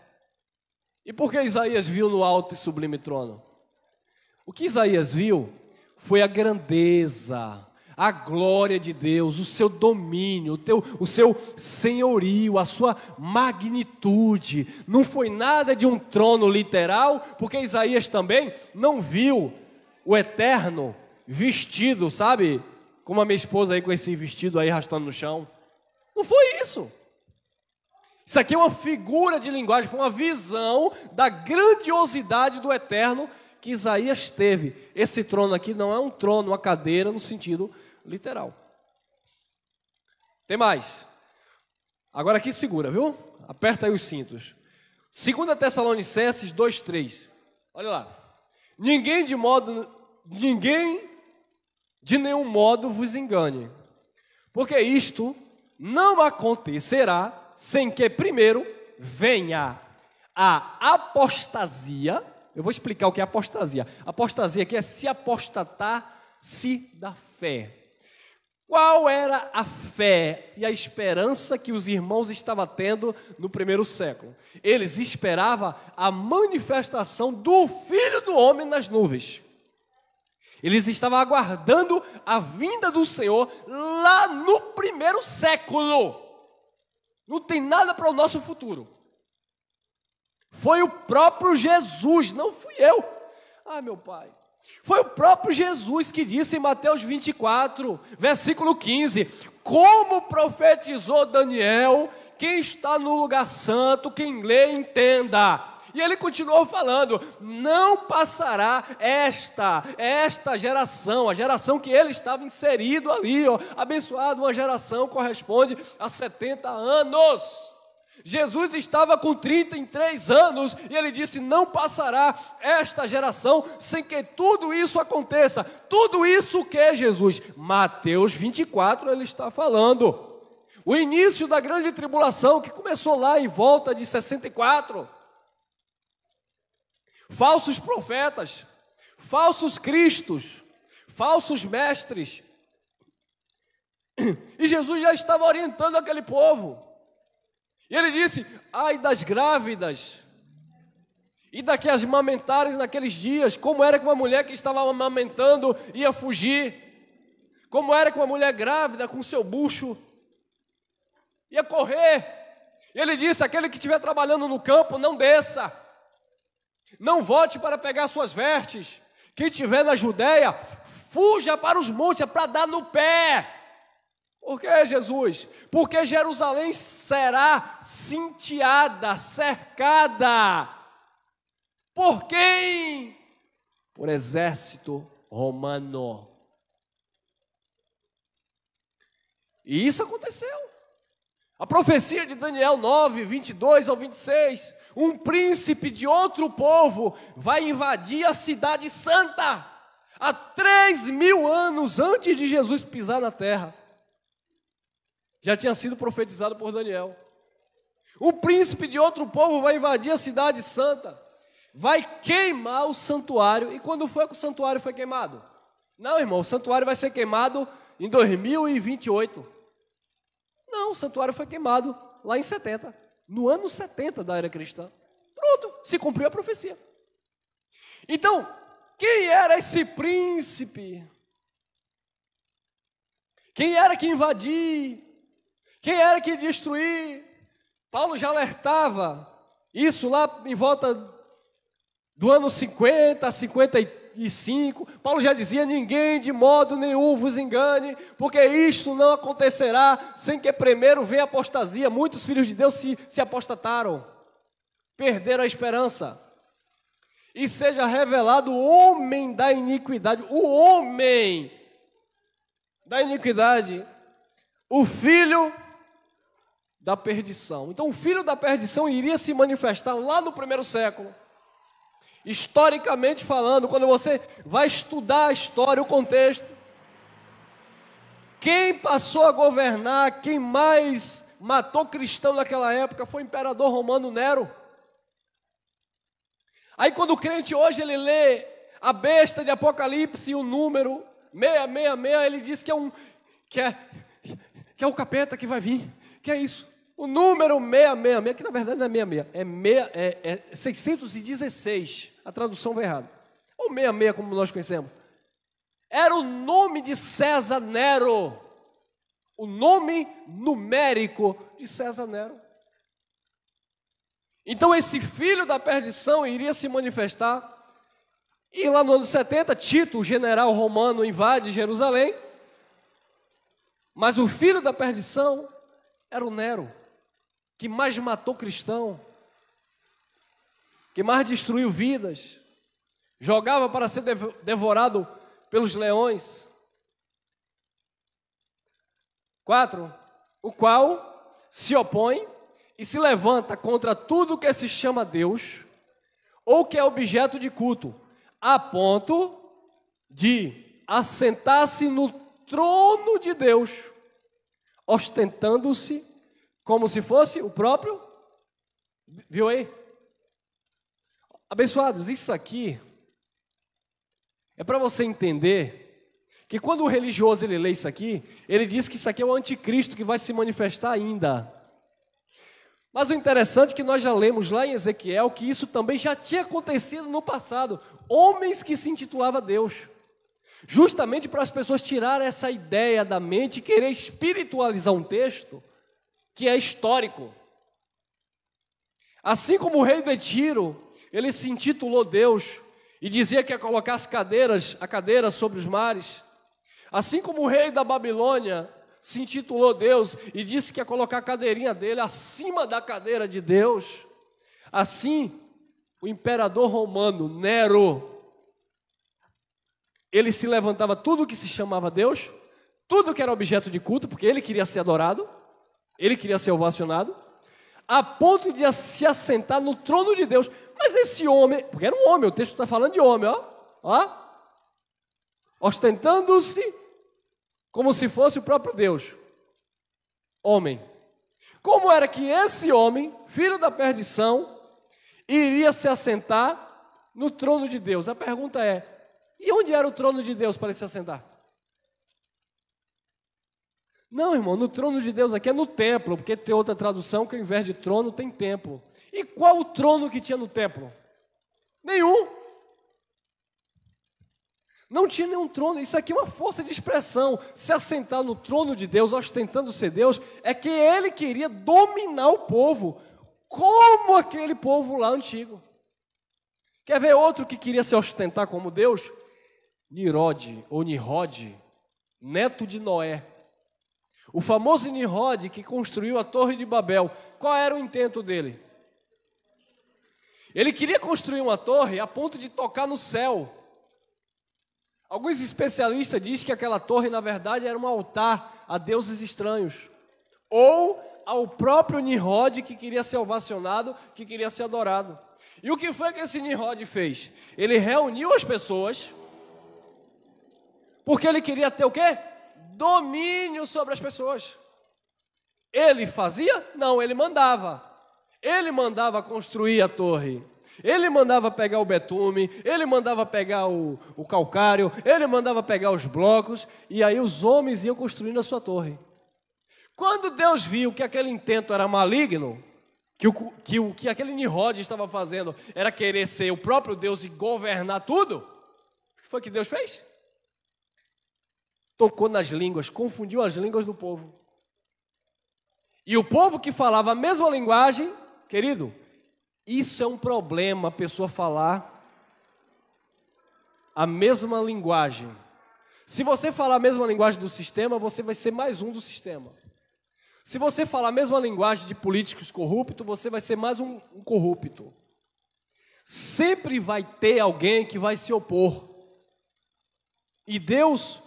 E por que Isaías viu no alto e sublime trono? O que Isaías viu foi a grandeza, a glória de Deus, o seu domínio, o seu senhorio, a sua magnitude. Não foi nada de um trono literal, porque Isaías também não viu o Eterno vestido, sabe? Como a minha esposa aí com esse vestido aí arrastando no chão. Não foi isso. Isso aqui é uma figura de linguagem, foi uma visão da grandiosidade do Eterno que Isaías teve. Esse trono aqui não é um trono, uma cadeira no sentido literal. Tem mais. Agora aqui segura, viu? Aperta aí os cintos. 2 Tessalonicenses 2:3. Olha lá. Ninguém de nenhum modo vos engane, porque isto não acontecerá sem que primeiro venha a apostasia. Eu vou explicar o que é apostasia. Apostasia aqui é se apostatar-se da fé. Qual era a fé e a esperança que os irmãos estavam tendo no primeiro século? Eles esperavam a manifestação do Filho do Homem nas nuvens. Eles estavam aguardando a vinda do Senhor lá no primeiro século. Não tem nada para o nosso futuro. Foi o próprio Jesus, não fui eu. Ah, meu pai. Foi o próprio Jesus que disse em Mateus 24, versículo 15, como profetizou Daniel, quem está no lugar santo, quem lê, entenda. E ele continuou falando, não passará esta geração, a geração que ele estava inserido ali, ó, abençoado, uma geração corresponde a 70 anos. Jesus estava com 33 anos e ele disse, não passará esta geração sem que tudo isso aconteça. Tudo isso o que, Jesus? Mateus 24 ele está falando. O início da grande tribulação que começou lá em volta de 64. Falsos profetas, falsos cristos, falsos mestres. E Jesus já estava orientando aquele povo. E ele disse, ai das grávidas, e daqui as amamentarem naqueles dias, como era que uma mulher que estava amamentando ia fugir, como era que uma mulher grávida com seu bucho ia correr. E ele disse, aquele que estiver trabalhando no campo, não desça, não volte para pegar suas vestes, quem estiver na Judéia, fuja para os montes, para dar no pé. Por que, Jesus? Porque Jerusalém será sitiada, cercada. Por quem? Por exército romano. E isso aconteceu. A profecia de Daniel 9, 22 ao 26. Um príncipe de outro povo vai invadir a cidade santa. Há 3.000 anos antes de Jesus pisar na terra. Já tinha sido profetizado por Daniel. O príncipe de outro povo vai invadir a cidade santa, vai queimar o santuário. E quando foi que o santuário foi queimado? Não, irmão, o santuário vai ser queimado em 2028. Não, o santuário foi queimado lá em 70, no ano 70 da era cristã. Pronto, se cumpriu a profecia. Então, quem era esse príncipe? Quem era que invadir? Quem era que destruir? Paulo já alertava isso lá em volta do ano 50, 55. Paulo já dizia, ninguém de modo nenhum vos engane, porque isto não acontecerá sem que primeiro venha a apostasia. Muitos filhos de Deus se apostataram, perderam a esperança. E seja revelado o homem da iniquidade, o homem da iniquidade, o filho da perdição. Então o filho da perdição iria se manifestar lá no primeiro século. Historicamente falando, quando você vai estudar a história, o contexto, quem passou a governar, quem mais matou cristão naquela época foi o imperador romano Nero. Aí quando o crente hoje ele lê a besta de Apocalipse e o número 666, ele diz que é o capeta que vai vir. Que é isso? O número 666, que na verdade não é 66, é 616. A tradução vai errada. Ou 66 como nós conhecemos. Era o nome de César Nero. O nome numérico de César Nero. Então esse filho da perdição iria se manifestar. E lá no ano 70, Tito, o general romano, invade Jerusalém. Mas o filho da perdição era o Nero, que mais matou cristão, que mais destruiu vidas, jogava para ser devorado pelos leões. 4. O qual se opõe e se levanta contra tudo que se chama Deus, ou que é objeto de culto, a ponto de assentar-se no trono de Deus, ostentando-se como se fosse o próprio. Viu aí? Abençoados, isso aqui é para você entender que quando o religioso ele lê isso aqui, ele diz que isso aqui é o anticristo que vai se manifestar ainda. Mas o interessante é que nós já lemos lá em Ezequiel que isso também já tinha acontecido no passado. Homens que se intitulavam Deus. Justamente para as pessoas tirarem essa ideia da mente e querer espiritualizar um texto que é histórico. Assim como o rei de Tiro, ele se intitulou Deus e dizia que ia colocar a cadeira sobre os mares. Assim como o rei da Babilônia se intitulou Deus e disse que ia colocar a cadeirinha dele acima da cadeira de Deus, assim o imperador romano Nero, ele se levantava tudo que se chamava Deus, tudo que era objeto de culto, porque ele queria ser adorado, ele queria ser ovacionado, a ponto de se assentar no trono de Deus. Mas esse homem, porque era um homem, o texto está falando de homem, ostentando-se como se fosse o próprio Deus, homem. Como era que esse homem, filho da perdição, iria se assentar no trono de Deus? A pergunta é, e onde era o trono de Deus para ele se assentar? Não, irmão, no trono de Deus aqui é no templo, porque tem outra tradução que ao invés de trono tem templo. E qual o trono que tinha no templo? Nenhum. Não tinha nenhum trono. Isso aqui é uma força de expressão. Se assentar no trono de Deus, ostentando ser Deus, é que ele queria dominar o povo, como aquele povo lá antigo. Quer ver outro que queria se ostentar como Deus? Nirode, ou Nirode, neto de Noé. O famoso Nirode que construiu a Torre de Babel. Qual era o intento dele? Ele queria construir uma torre a ponto de tocar no céu. Alguns especialistas dizem que aquela torre, na verdade, era um altar a deuses estranhos. Ou ao próprio Nirode que queria ser ovacionado, que queria ser adorado. E o que foi que esse Nirode fez? Ele reuniu as pessoas, porque ele queria ter o quê? Domínio sobre as pessoas. Ele fazia? Não, ele mandava. Ele mandava construir a torre. Ele mandava pegar o betume, ele mandava pegar o calcário, ele mandava pegar os blocos, e aí os homens iam construindo a sua torre. Quando Deus viu que aquele intento era maligno, que aquele Nirode estava fazendo era querer ser o próprio Deus e governar tudo, o que foi que Deus fez? Tocou nas línguas, confundiu as línguas do povo. E o povo que falava a mesma linguagem, querido, isso é um problema, a pessoa falar a mesma linguagem. Se você falar a mesma linguagem do sistema, você vai ser mais um do sistema. Se você falar a mesma linguagem de políticos corruptos, você vai ser mais um corrupto. Sempre vai ter alguém que vai se opor. E Deus,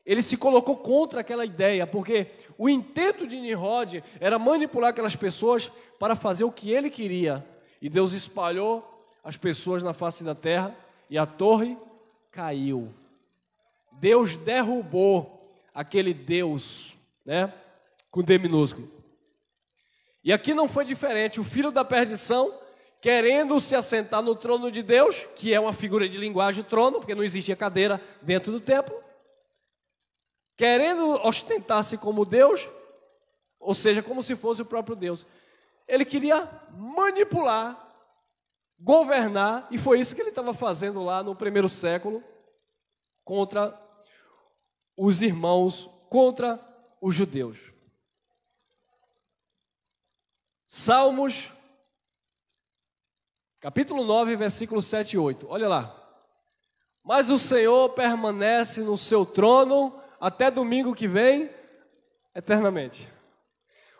ele se colocou contra aquela ideia, porque o intento de Nirode era manipular aquelas pessoas para fazer o que ele queria. E Deus espalhou as pessoas na face da terra e a torre caiu. Deus derrubou aquele Deus, né, com D minúsculo. E aqui não foi diferente. O filho da perdição, querendo se assentar no trono de Deus, que é uma figura de linguagem, trono, porque não existia cadeira dentro do templo, querendo ostentar-se como Deus, ou seja, como se fosse o próprio Deus. Ele queria manipular, governar, e foi isso que ele estava fazendo lá no primeiro século, contra os irmãos, contra os judeus. Salmos, capítulo 9, versículos 7 e 8. Olha lá. Mas o Senhor permanece no seu trono até domingo que vem, eternamente.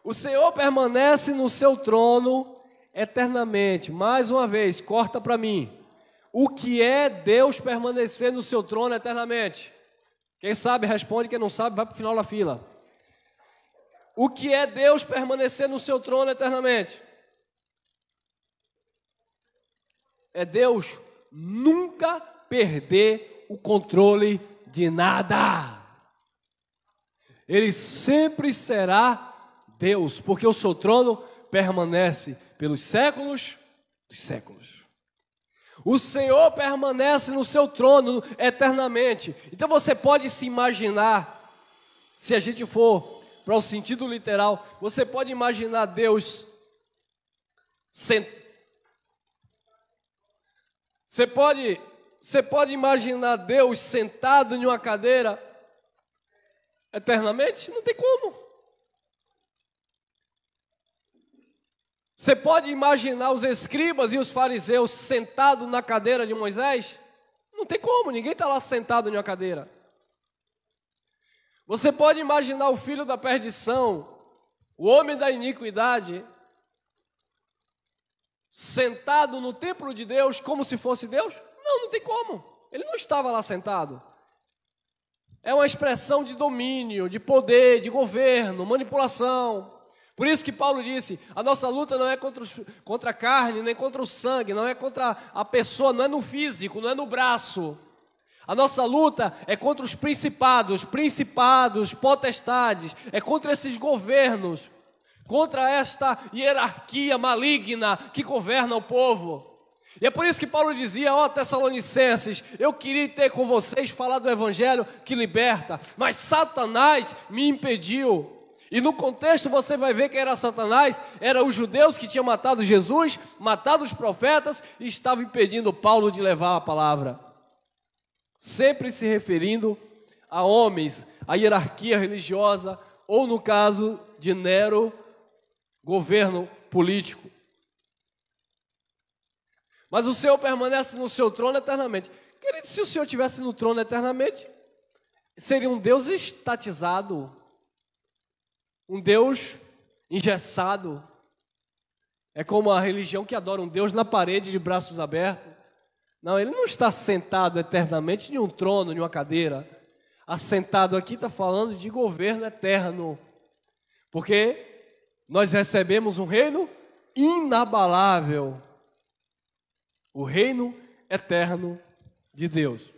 O Senhor permanece no seu trono eternamente. Mais uma vez, corta para mim. O que é Deus permanecer no seu trono eternamente? Quem sabe responde, quem não sabe vai para o final da fila. O que é Deus permanecer no seu trono eternamente? É Deus nunca perder o controle de nada. Ele sempre será Deus, porque o seu trono permanece pelos séculos dos séculos. O Senhor permanece no seu trono eternamente. Então você pode se imaginar, se a gente for para o sentido literal, você pode imaginar Deus Você pode imaginar Deus sentado em uma cadeira eternamente? Não tem como. Você pode imaginar os escribas e os fariseus sentados na cadeira de Moisés? Não tem como, ninguém está lá sentado em uma cadeira. Você pode imaginar o filho da perdição, o homem da iniquidade, sentado no templo de Deus como se fosse Deus? Não, não tem como. Ele não estava lá sentado. É uma expressão de domínio, de poder, de governo, manipulação. Por isso que Paulo disse, a nossa luta não é contra a carne, nem contra o sangue, não é contra a pessoa, não é no físico, não é no braço. A nossa luta é contra os principados, potestades, é contra esses governos, contra esta hierarquia maligna que governa o povo. E é por isso que Paulo dizia, ó Tessalonicenses, eu queria ter com vocês falar do evangelho que liberta, mas Satanás me impediu. E no contexto você vai ver que era Satanás, eram os judeus que tinham matado Jesus, matado os profetas e estavam impedindo Paulo de levar a palavra. Sempre se referindo a homens, a hierarquia religiosa, ou no caso de Nero, governo político. Mas o Senhor permanece no seu trono eternamente. Querido, se o Senhor estivesse no trono eternamente, seria um Deus estatizado, um Deus engessado. É como a religião que adora um Deus na parede de braços abertos. Não, ele não está sentado eternamente em um trono, em uma cadeira. Assentado aqui está falando de governo eterno. Porque nós recebemos um reino inabalável. O reino eterno de Deus.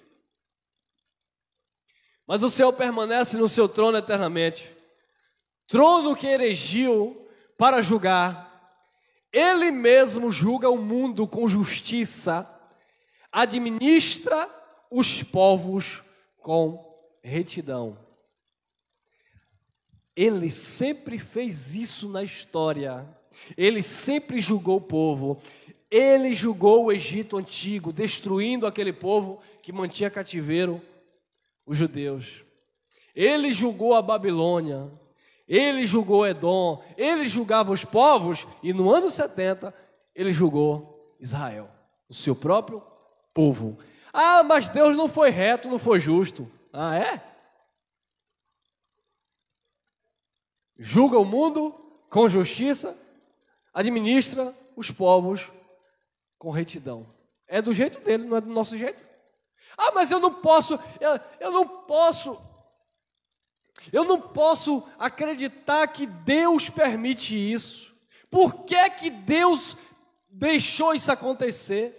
Mas o Senhor permanece no seu trono eternamente. Trono que erigiu para julgar. Ele mesmo julga o mundo com justiça. Administra os povos com retidão. Ele sempre fez isso na história. Ele sempre julgou o povo. Ele julgou o Egito antigo, destruindo aquele povo que mantinha cativeiro os judeus. Ele julgou a Babilônia. Ele julgou Edom. Ele julgava os povos e no ano 70 ele julgou Israel, o seu próprio povo. Ah, mas Deus não foi reto, não foi justo. Ah, é? Julga o mundo com justiça, administra os povos com retidão. É do jeito dele, não é do nosso jeito. Ah, mas eu não posso acreditar que Deus permite isso. Por que que Deus deixou isso acontecer?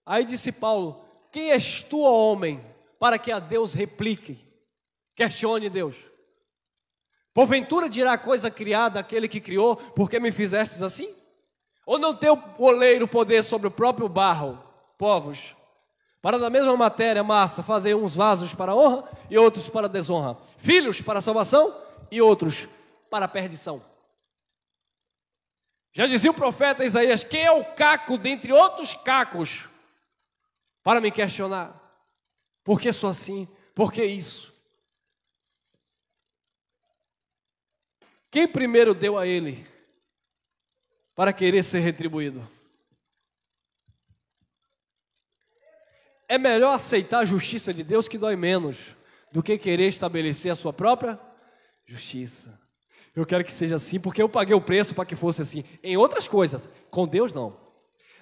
Aí disse Paulo, quem és tu, ó homem, para que a Deus replique? Questione Deus. Porventura dirá a coisa criada aquele que criou, por que me fizestes assim? Ou não tem o oleiro poder sobre o próprio barro, povos, para da mesma matéria, massa, fazer uns vasos para honra e outros para desonra, filhos para salvação e outros para perdição. Já dizia o profeta Isaías, quem é o caco dentre outros cacos, para me questionar, por que sou assim, por que isso? Quem primeiro deu a ele para querer ser retribuído? É melhor aceitar a justiça de Deus, que dói menos, do que querer estabelecer a sua própria justiça. Eu quero que seja assim, porque eu paguei o preço para que fosse assim. Em outras coisas, com Deus não.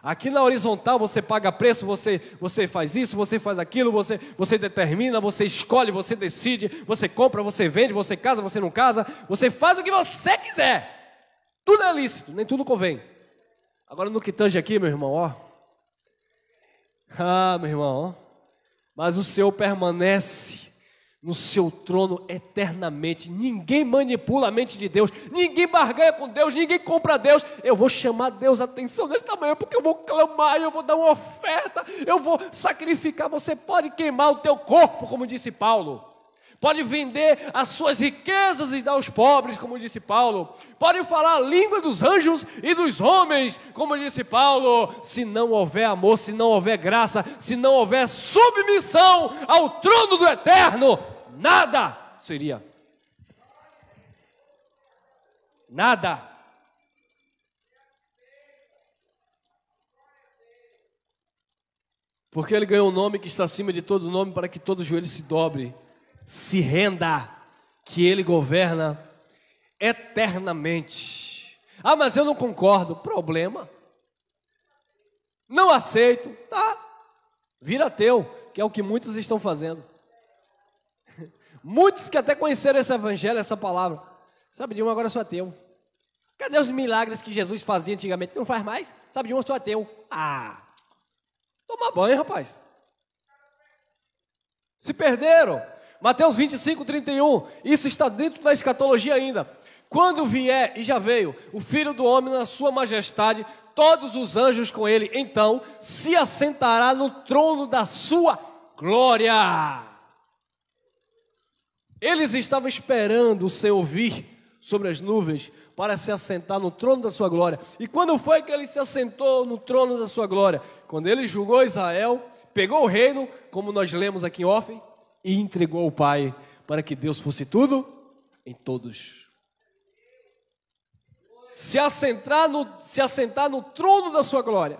Aqui na horizontal você paga preço, você faz isso, você faz aquilo, você determina, você escolhe, você decide, você compra, você vende, você casa, você não casa, você faz o que você quiser. Tudo é lícito, nem tudo convém. Agora no que tange aqui, meu irmão, ó. Meu irmão, ó. Mas o Senhor permanece no seu trono eternamente. Ninguém manipula a mente de Deus, ninguém barganha com Deus, ninguém compra Deus. Eu vou chamar Deus a atenção nesta manhã, porque eu vou clamar, eu vou dar uma oferta, eu vou sacrificar. Você pode queimar o teu corpo, como disse Paulo. Pode vender as suas riquezas e dar aos pobres, como disse Paulo. Pode falar a língua dos anjos e dos homens, como disse Paulo. Se não houver amor, se não houver graça, se não houver submissão ao trono do eterno, nada seria. Nada. Porque ele ganhou um nome que está acima de todo nome, para que todo joelho se dobre, se renda, que ele governa eternamente. Mas eu não concordo. Problema. Não aceito. Tá. Vira ateu, que é o que muitos estão fazendo. Muitos que até conheceram esse evangelho, essa palavra. Sabe de um, agora eu sou ateu. Cadê os milagres que Jesus fazia antigamente? Não faz mais? Sabe de um, eu sou ateu. Toma banho, rapaz. Se perderam. Mateus 25, 31. Isso está dentro da escatologia ainda. Quando vier, e já veio, o Filho do Homem na sua majestade, todos os anjos com ele, então se assentará no trono da sua glória. Eles estavam esperando o Senhor vir sobre as nuvens para se assentar no trono da sua glória. E quando foi que ele se assentou no trono da sua glória? Quando ele julgou Israel, pegou o reino, como nós lemos aqui em Ófen, e entregou ao Pai, para que Deus fosse tudo em todos. Se assentar no trono da sua glória.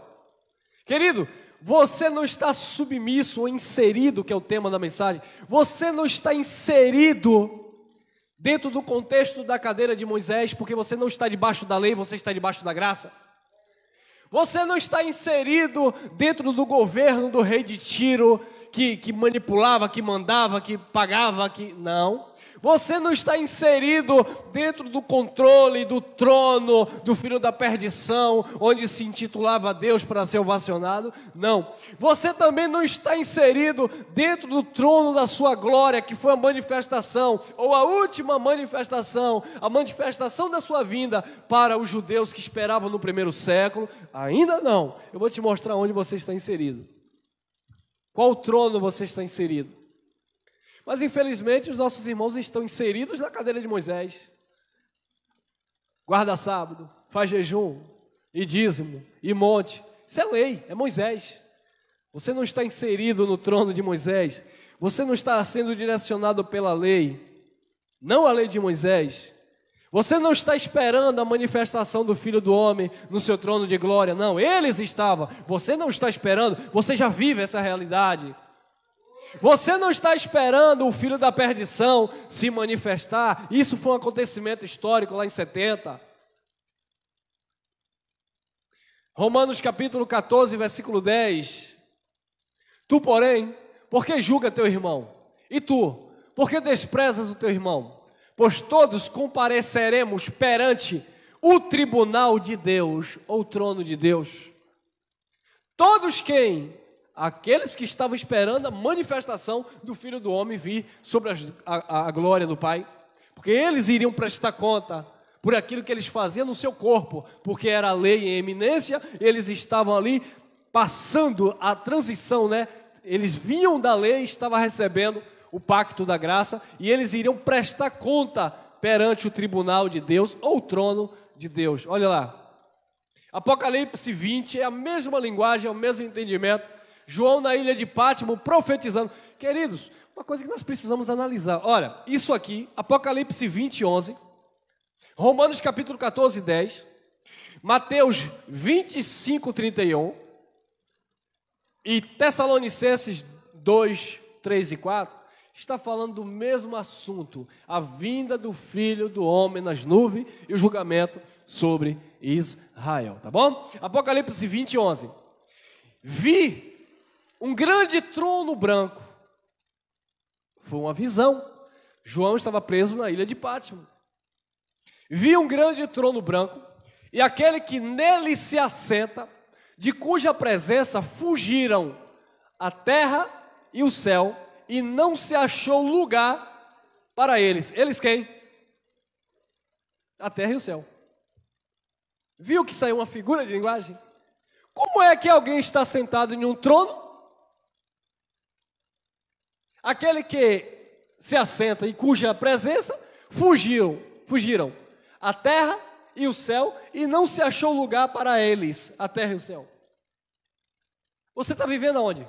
Querido, você não está submisso ou inserido, que é o tema da mensagem. Você não está inserido dentro do contexto da cadeira de Moisés, porque você não está debaixo da lei, você está debaixo da graça. Você não está inserido dentro do governo do rei de Tiro, que manipulava, que mandava, que pagava, não. Você não está inserido dentro do controle do trono do filho da perdição, onde se intitulava Deus para ser ovacionado, não. Você também não está inserido dentro do trono da sua glória, que foi a manifestação, ou a última manifestação, a manifestação da sua vinda para os judeus que esperavam no primeiro século. Ainda não. Eu vou te mostrar onde você está inserido. Qual trono você está inserido? Mas infelizmente os nossos irmãos estão inseridos na cadeira de Moisés. Guarda sábado, faz jejum, e dízimo, e monte. Isso é lei, é Moisés. Você não está inserido no trono de Moisés. Você não está sendo direcionado pela lei, não a lei de Moisés. Você não está esperando a manifestação do Filho do Homem no seu trono de glória, não. Eles estavam, você não está esperando, você já vive essa realidade. Você não está esperando o filho da perdição se manifestar. Isso foi um acontecimento histórico lá em 70. Romanos capítulo 14, versículo 10. Tu, porém, por que julga teu irmão? E tu, por que desprezas o teu irmão? Pois todos compareceremos perante o tribunal de Deus, ou o trono de Deus. Todos quem? Aqueles que estavam esperando a manifestação do Filho do Homem vir sobre a glória do Pai. porque eles iriam prestar conta por aquilo que eles faziam no seu corpo, porque era a lei em eminência, eles estavam ali passando a transição, né? Eles vinham da lei e estavam recebendo o pacto da graça, e eles iriam prestar conta perante o tribunal de Deus, ou o trono de Deus. Olha lá, Apocalipse 20 é a mesma linguagem, é o mesmo entendimento. João na ilha de Pátimo profetizando. Queridos, uma coisa que nós precisamos analisar. Olha, isso aqui, Apocalipse 20, 11, Romanos capítulo 14, 10, Mateus 25, 31 e Tessalonicenses 2, 3 e 4, está falando do mesmo assunto, a vinda do Filho do Homem nas nuvens e o julgamento sobre Israel, tá bom? Apocalipse 20, 11. Vi um grande trono branco. Foi uma visão. João estava preso na ilha de Pátimo. Vi um grande trono branco, e aquele que nele se assenta, de cuja presença fugiram a terra e o céu, e não se achou lugar para eles. Eles quem? A terra e o céu. Viu que saiu uma figura de linguagem? Como é que alguém está sentado em um trono? Aquele que se assenta e cuja presença fugiram a terra e o céu, e não se achou lugar para eles, a terra e o céu. Você está vivendo aonde?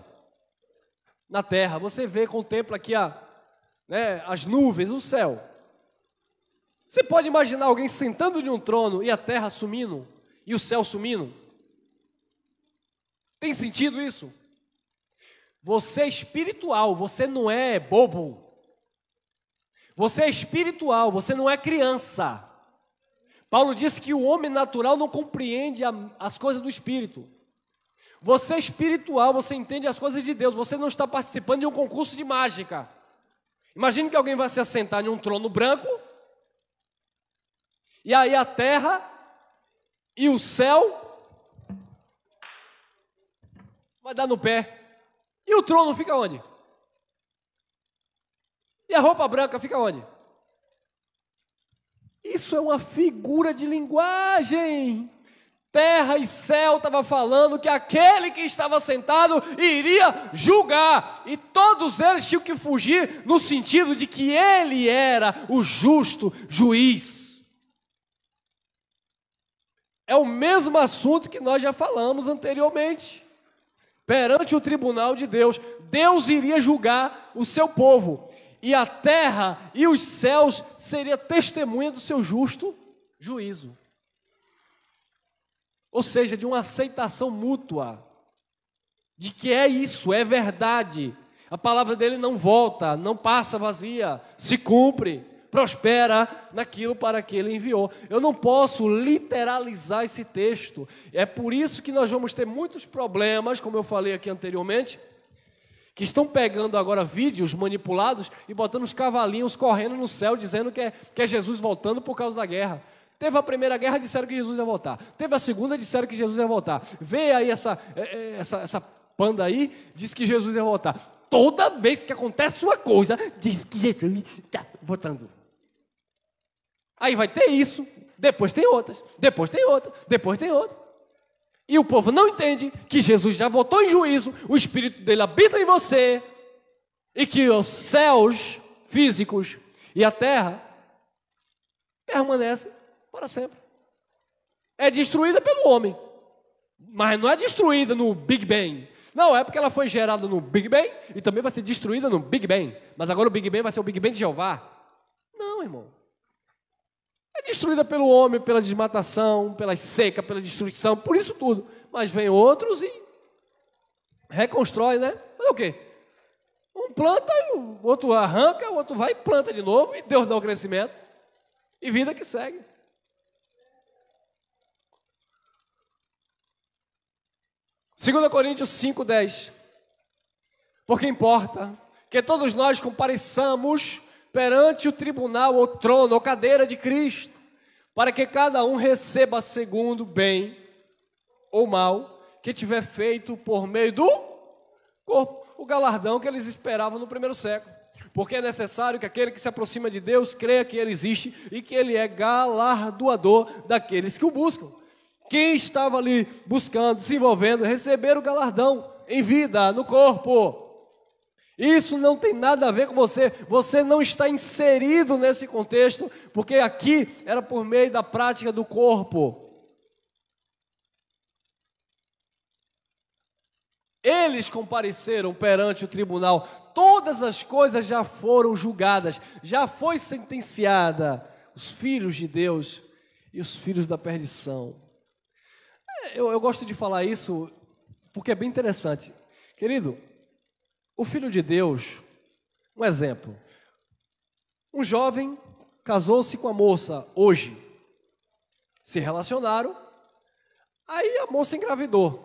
Na terra. Você vê, contempla aqui as nuvens, o céu. Você pode imaginar alguém sentando em um trono e a terra sumindo, e o céu sumindo? Tem sentido isso? Você é espiritual, você não é bobo. Você é espiritual, você não é criança. Paulo disse que o homem natural não compreende as coisas do Espírito. Você é espiritual, você entende as coisas de Deus. Você não está participando de um concurso de mágica. Imagine que alguém vai se assentar em um trono branco, e aí a terra e o céu vai dar no pé. E o trono fica onde? E a roupa branca fica onde? Isso é uma figura de linguagem. Terra e céu estava falando que aquele que estava sentado iria julgar. E todos eles tinham que fugir no sentido de que ele era o justo juiz. É o mesmo assunto que nós já falamos anteriormente. Perante o tribunal de Deus, Deus iria julgar o seu povo. E a terra e os céus seria testemunha do seu justo juízo. Ou seja, de uma aceitação mútua, de que é isso, é verdade. A palavra dele não volta, não passa vazia, se cumpre, prospera naquilo para que ele enviou. Eu não posso literalizar esse texto. É por isso que nós vamos ter muitos problemas, como eu falei aqui anteriormente, que estão pegando agora vídeos manipulados e botando os cavalinhos correndo no céu, dizendo que é Jesus voltando por causa da guerra. Teve a primeira guerra, disseram que Jesus ia voltar. Teve a segunda, disseram que Jesus ia voltar. Vê aí essa panda aí, diz que Jesus ia voltar. Toda vez que acontece uma coisa, diz que Jesus está voltando. Aí vai ter isso, depois tem outras, depois tem outra, depois tem outra. E o povo não entende que Jesus já voltou em juízo, o Espírito dele habita em você, e que os céus físicos e a terra permanecem para sempre. É destruída pelo homem, mas não é destruída no Big Bang. Não, é porque ela foi gerada no Big Bang e também vai ser destruída no Big Bang. Mas agora o Big Bang vai ser o Big Bang de Jeová. Não, irmão. É destruída pelo homem, pela desmatação, pela seca, pela destruição, por isso tudo. Mas vem outros e reconstrói, né? Mas o quê? Um planta, o outro arranca, o outro vai e planta de novo, e Deus dá o crescimento. E vida que segue. Segunda Coríntios 5:10. Porque importa que todos nós compareçamos perante o tribunal, ou trono, ou cadeira de Cristo, para que cada um receba segundo o bem ou mal que tiver feito por meio do corpo, o galardão que eles esperavam no primeiro século. Porque é necessário que aquele que se aproxima de Deus creia que Ele existe e que Ele é galardoador daqueles que o buscam. Quem estava ali buscando, se envolvendo, receber o galardão em vida, no corpo. Isso não tem nada a ver com você. Você não está inserido nesse contexto, porque aqui era por meio da prática do corpo. Eles compareceram perante o tribunal. Todas as coisas já foram julgadas, já foi sentenciada. Os filhos de Deus e os filhos da perdição. Eu gosto de falar isso porque é bem interessante. Querido, o filho de Deus, um exemplo. Um jovem casou-se com a moça hoje. Se relacionaram, aí a moça engravidou.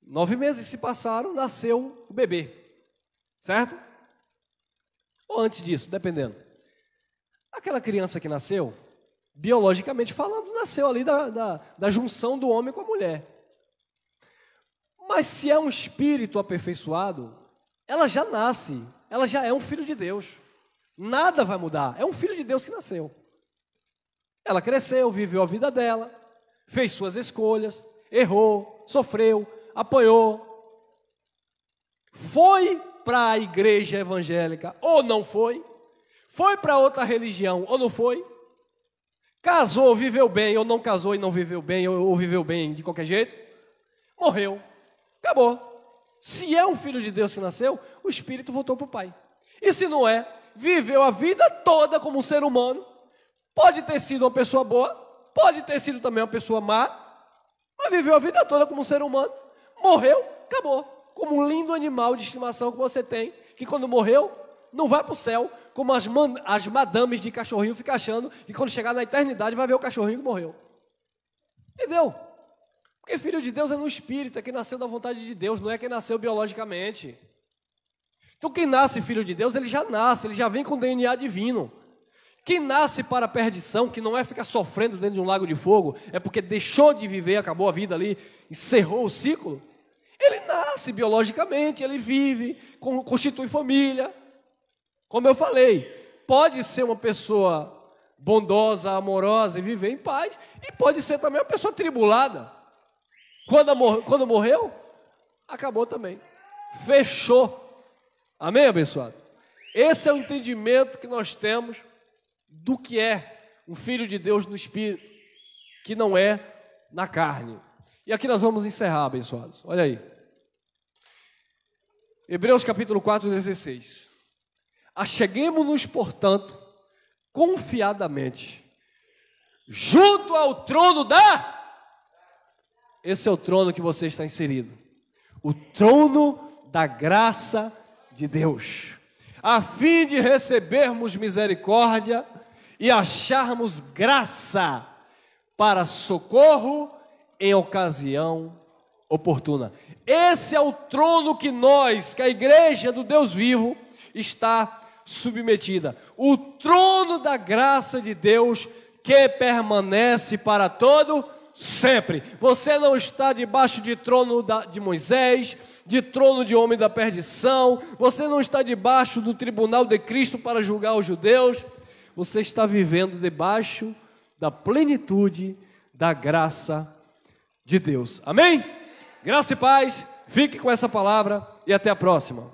9 meses se passaram, nasceu o bebê, certo? Ou antes disso, dependendo. Aquela criança que nasceu, biologicamente falando, nasceu ali da junção do homem com a mulher. Mas se é um espírito aperfeiçoado, ela já nasce, ela já é um filho de Deus. Nada vai mudar, é um filho de Deus que nasceu. Ela cresceu, viveu a vida dela, fez suas escolhas, errou, sofreu, apanhou, foi para a igreja evangélica ou não foi para outra religião ou não foi, casou, viveu bem ou não casou e não viveu bem ou viveu bem de qualquer jeito, morreu, acabou. Se é um filho de Deus que nasceu, o espírito voltou para o pai. E se não é, viveu a vida toda como um ser humano, pode ter sido uma pessoa boa, pode ter sido também uma pessoa má, mas viveu a vida toda como um ser humano. Morreu, acabou. Como um lindo animal de estimação que você tem, que quando morreu, não vai para o céu, como as madames de cachorrinho ficam achando que quando chegar na eternidade vai ver o cachorrinho que morreu. Entendeu? Porque filho de Deus é no espírito, é quem nasceu da vontade de Deus, não é quem nasceu biologicamente. Então quem nasce filho de Deus, ele já nasce, ele já vem com DNA divino. Quem nasce para a perdição, que não é ficar sofrendo dentro de um lago de fogo, é porque deixou de viver, acabou a vida ali, encerrou o ciclo. Ele nasce biologicamente, ele vive, constitui família. Como eu falei, pode ser uma pessoa bondosa, amorosa e viver em paz, e pode ser também uma pessoa tribulada. Quando morreu, acabou também. Fechou. Amém, abençoado? Esse é o entendimento que nós temos do que é um filho de Deus no espírito, que não é na carne. E aqui nós vamos encerrar, abençoados. Olha aí. Hebreus capítulo 4, 16. Acheguemo-nos, portanto, confiadamente, junto ao trono Esse é o trono que você está inserido. O trono da graça de Deus. A fim de recebermos misericórdia e acharmos graça para socorro em ocasião oportuna. Esse é o trono que a igreja do Deus vivo, está submetida. O trono da graça de Deus que permanece para todo sempre. Você não está debaixo de trono de Moisés, de trono de homem da perdição. Você não está debaixo do tribunal de Cristo para julgar os judeus. Você está vivendo debaixo da plenitude da graça de Deus. Amém? Graça e paz. Fique com essa palavra e até a próxima.